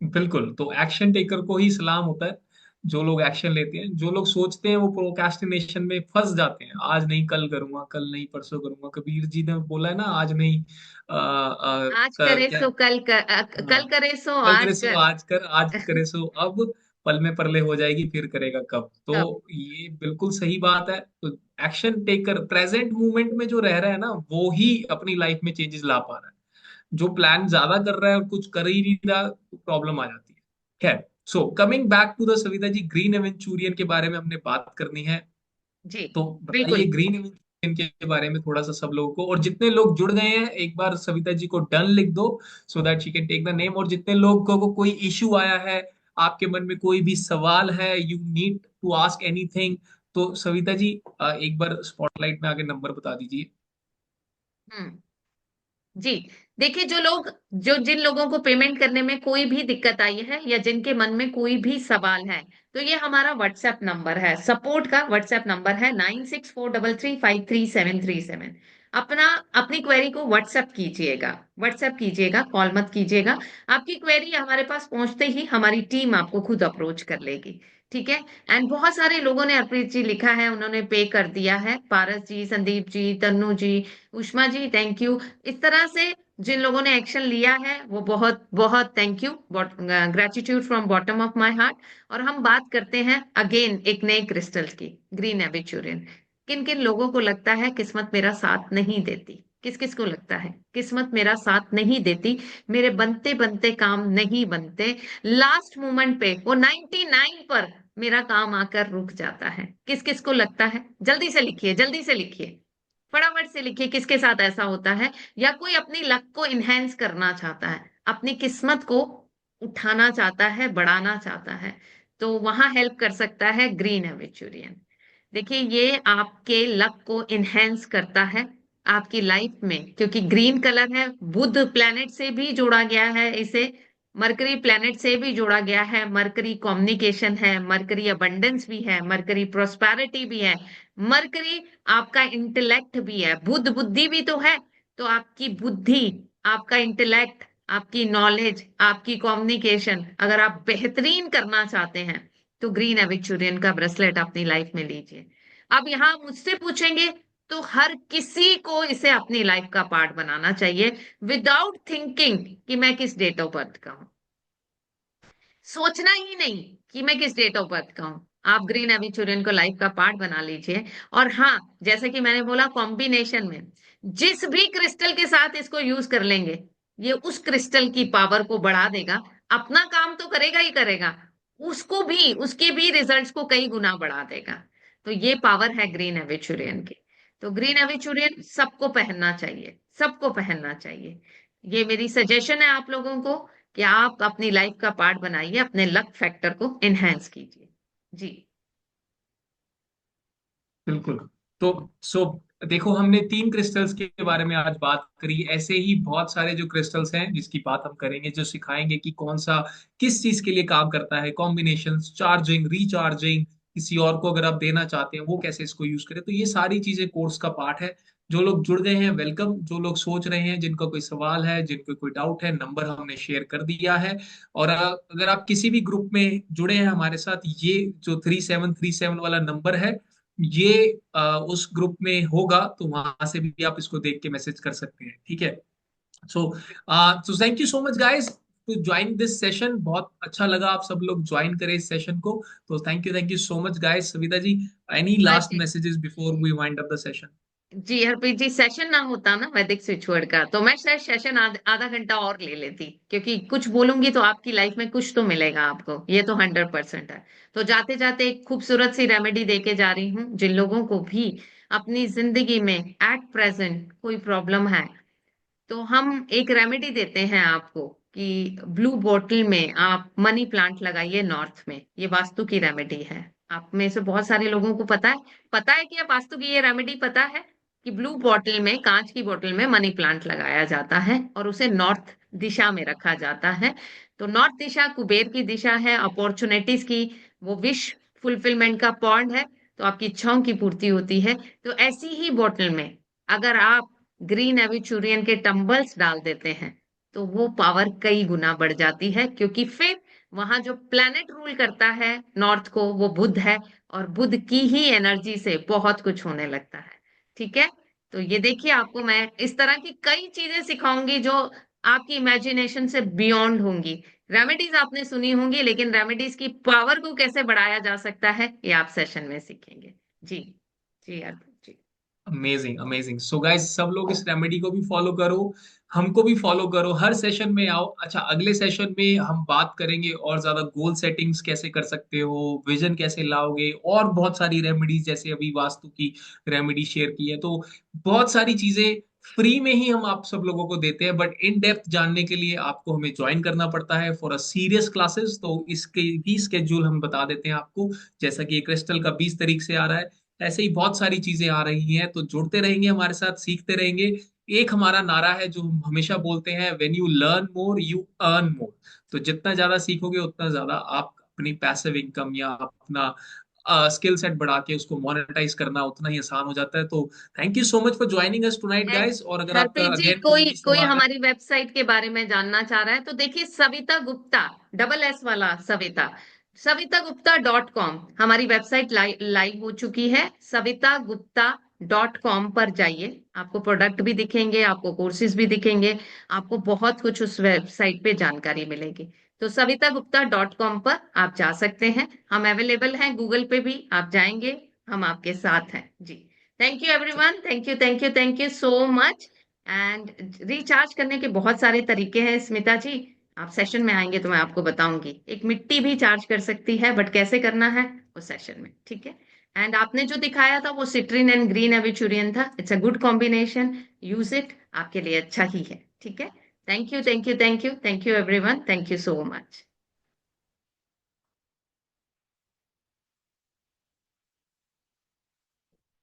बिल्कुल, तो एक्शन टेकर को ही सलाम होता है, जो लोग एक्शन लेते हैं। जो लोग सोचते हैं वो प्रोक्रास्टिनेशन में फंस जाते हैं, आज नहीं कल करूंगा, कल नहीं परसों करूंगा। कबीर जी ने बोला है ना, आज नहीं आज करे क्या, सो कल हाँ, कल करे सो कल करे आज सो कर। आज कर, आज करे सो अब, पल में परले हो जाएगी, फिर करेगा कब। तो तब। ये बिल्कुल सही बात है। तो एक्शन टेकर प्रेजेंट मोमेंट में जो रह रहा है ना, वो ही अपनी लाइफ में चेंजेस ला पा रहा है। जो प्लान ज्यादा कर रहा है और कुछ कर ही नहीं रहा, तो प्रॉब्लम आ जाती है। खैर, so coming back to the Savita ji, green aventurine के बारे में हमने बात करनी है। जी। तो बिल्कुल। बताइए ग्रीन एवेंचुरियन के बारे में थोड़ा सा सब लोगों को, और जितने लोग जुड़ गए हैं एक बार सविता जी को डन लिख दो, so that she can take the name. और जितने लोगों को कोई इश्यू आया है, आपके मन में कोई भी सवाल है, you need to ask anything, तो सविता जी एक बार स्पॉटलाइट में आके नंबर बता दीजिए। हम्म। जी। देखिए, जो जिन लोगों को पेमेंट करने में कोई भी दिक्कत आई है, या जिनके मन में कोई भी सवाल है, तो ये हमारा व्हाट्सएप नंबर है, सपोर्ट का व्हाट्सएप नंबर है 9643353737। अपना अपनी क्वेरी को व्हाट्सएप कीजिएगा, कॉल मत कीजिएगा। आपकी क्वेरी हमारे पास पहुंचते ही हमारी टीम आपको खुद अप्रोच कर लेगी। ठीक है। एंड बहुत सारे लोगों ने, अर्पित जी लिखा है, उन्होंने पे कर दिया है, पारस जी, संदीप जी, तन्नू जी, उष्मा जी, थैंक यू। इस तरह से जिन लोगों ने एक्शन लिया है वो बहुत बहुत thank you, gratitude from bottom of my heart. और हम बात करते हैं अगेन एक नए क्रिस्टल की, ग्रीन एबिचुरियन। किन किन लोगों को लगता है किस्मत मेरा साथ नहीं देती? किस किस को लगता है किस्मत मेरा साथ नहीं देती, मेरे बनते बनते काम नहीं बनते, लास्ट मोमेंट पे वो 99 पर मेरा काम आकर रुक जाता है? किस किस को लगता है? जल्दी से लिखिए, जल्दी से लिखिए, फटाफट से लिखिए, किसके साथ ऐसा होता है? या कोई अपनी लक को इनहेंस करना चाहता है, अपनी किस्मत को उठाना चाहता है, बढ़ाना चाहता है, तो वहां हेल्प कर सकता है ग्रीन एवेचुरियन। देखिए, ये आपके लक को इनहेंस करता है आपकी लाइफ में, क्योंकि ग्रीन कलर है, बुध प्लैनेट से भी जोड़ा गया है इसे, मरकरी प्लैनेट से भी जोड़ा गया है। मरकरी कम्युनिकेशन है, मरकरी अबंडेंस भी है, मरकरी प्रोस्पेरिटी भी है, मरकरी आपका इंटेलेक्ट भी है। बुध बुद्धि भी तो है, तो आपकी बुद्धि, आपका इंटेलेक्ट, आपकी नॉलेज, आपकी कम्युनिकेशन अगर आप बेहतरीन करना चाहते हैं, तो ग्रीन एविचुरियन का ब्रेसलेट अपनी लाइफ में लीजिए। अब यहाँ मुझसे पूछेंगे तो हर किसी को इसे अपनी लाइफ का पार्ट बनाना चाहिए, विदाउट थिंकिंग कि मैं किस डेट ऑफ बर्थ का हूं। सोचना ही नहीं कि मैं किस डेट ऑफ बर्थ का हूं। आप ग्रीन एविचुरियन को लाइफ का पार्ट बना लीजिए। और हाँ, जैसे कि मैंने बोला, कॉम्बिनेशन में जिस भी क्रिस्टल के साथ इसको यूज कर लेंगे, ये उस क्रिस्टल की पावर को बढ़ा देगा। अपना काम तो करेगा ही करेगा, उसको भी, उसके भी रिजल्ट्स को कई गुना बढ़ा देगा। तो ये पावर है ग्रीन एविचुरियन की। तो ग्रीन एविचुरियन सबको पहनना चाहिए, सबको पहनना चाहिए। ये मेरी सजेशन है आप लोगों को कि आप अपनी लाइफ का पार्ट बनाइए, अपने लक फैक्टर को एनहांस कीजिए। जी। बिल्कुल। तो सो देखो, हमने 3 क्रिस्टल्स के बारे में आज बात करी। ऐसे ही बहुत सारे जो क्रिस्टल्स हैं जिसकी बात हम करेंगे, जो सिखाएंगे कि कौन सा किस चीज के लिए काम करता है, कॉम्बिनेशन, चार्जिंग, रिचार्जिंग, किसी और को अगर आप देना चाहते हैं वो कैसे इसको यूज करें। तो ये सारी चीजें कोर्स का पार्ट है। जो लोग जुड़ गए हैं वेलकम, जो लोग सोच रहे हैं, जिनका कोई सवाल है, जिनको कोई डाउट है, नंबर हमने शेयर कर दिया है। और अगर आप किसी भी ग्रुप में जुड़े हैं हमारे साथ, ये जो 3737 वाला नंबर है, ये उस ग्रुप में होगा, तो वहां से भी आप इसको देख के मैसेज कर सकते हैं। ठीक है। So so thank you so much guys to join this session. बहुत अच्छा लगा आप सब लोग ज्वाइन करें इस सेशन को। तो thank you so much guys. Savita ji, any my last messages before we wind up the session? GRP ji, session ना होता ना वैदिक स्विच वर्ड का, तो मैं शायद सेशन आधा घंटा और ले लेती, क्योंकि कुछ बोलूंगी तो आपकी लाइफ में कुछ तो मिलेगा आपको, ये तो 100% है। तो जाते जाते एक खूबसूरत सी रेमेडी देके जा रही हूँ, जिन लोगों को भी अपनी जिंदगी में एट प्रेजेंट कोई प्रॉब्लम है, तो हम एक रेमेडी देते हैं आपको कि ब्लू बॉटल में आप मनी प्लांट लगाइए नॉर्थ में। ये वास्तु की रेमेडी है। आप में से बहुत सारे लोगों को पता है कि ये वास्तु की ये रेमेडी पता है कि ब्लू बॉटल में, कांच की बोतल में मनी प्लांट लगाया जाता है और उसे नॉर्थ दिशा में रखा जाता है। तो नॉर्थ दिशा कुबेर की दिशा है, अपॉर्चुनिटीज की, वो विश फुलफिलमेंट का पॉइंट है। तो आपकी इच्छाओं की पूर्ति होती है। तो ऐसी ही बोतल में अगर आप ग्रीन एविचुरियन के टंबल्स डाल देते हैं, तो वो पावर कई गुना बढ़ जाती है, क्योंकि फिर वहां जो प्लेनेट रूल करता है नॉर्थ को, वो बुध है, और बुध की ही एनर्जी से बहुत कुछ होने लगता है। ठीक है। तो ये देखिए, आपको मैं इस तरह की कई चीजें सिखाऊंगी जो आपकी इमेजिनेशन से बियॉन्ड होंगी। रेमेडीज आपने सुनी होंगी, लेकिन रेमेडीज की पावर को कैसे बढ़ाया जा सकता है, ये आप सेशन में सीखेंगे। जी। जी Arpit ji. Amazing amazing. So guys, सब लोग इस रेमेडी को भी फॉलो करो, हमको भी फॉलो करो, हर सेशन में आओ। अच्छा, अगले सेशन में हम बात करेंगे और ज्यादा गोल सेटिंग्स कैसे कर सकते हो, विजन कैसे लाओगे, और बहुत सारी रेमेडीज, जैसे अभी वास्तु की रेमेडी शेयर की है। तो बहुत सारी चीजें फ्री में ही हम आप सब लोगों को देते हैं, बट इन डेप्थ जानने के लिए आपको हमें ज्वाइन करना पड़ता है फॉर अ सीरियस क्लासेस। तो इसके भी स्केड्यूल हम बता देते हैं आपको, जैसा कि ये क्रिस्टल का 20 तारीख से आ रहा है, ऐसे ही बहुत सारी चीजें आ रही हैं। तो जुड़ते रहेंगे हमारे साथ, सीखते रहेंगे। एक हमारा नारा है जो हम हमेशा बोलते हैं, when you learn more you earn more. तो जितना ज्यादा सीखोगे उतना ज्यादा आप अपनी पैसिव इनकम या अपना स्किल सेट बढ़ा के उसको मोनेटाइज करना उतना ही आसान हो जाता है। तो thank you so much for joining us tonight and guys. और अगर आपका हरप्रीत जी, अगेन कोई कोई भी कोई सवाल है। हमारी वेबसाइट के बारे में जानना चाह रहा है, तो देखिए, सविता गुप्ता, डबल एस वाला सविता, savitaGupta.com हमारी वेबसाइट लाइव हो चुकी है। savitaGupta.com पर जाइए, आपको प्रोडक्ट भी दिखेंगे, आपको कोर्सेज भी दिखेंगे, आपको बहुत कुछ उस वेबसाइट पे जानकारी मिलेगी। तो savitaGupta.com पर आप जा सकते हैं। हम अवेलेबल हैं गूगल पे भी, आप जाएंगे, हम आपके साथ हैं जी। Thank you everyone, thank you, thank you, thank you so much. And recharge करने के बहुत सारे तरीके हैं स्मिता जी, आप सेशन में आएंगे तो मैं आपको बताऊंगी। एक मिट्टी भी चार्ज कर सकती है, बट कैसे करना है वो सेशन में, ठीक है। एंड आपने जो दिखाया था वो सिट्रिन एंड ग्रीन एविचुरियन था, it's a good combination, use it, आपके लिए अच्छा ही है, ठीक है। Thank you, thank you, thank you, thank you everyone, thank you so much.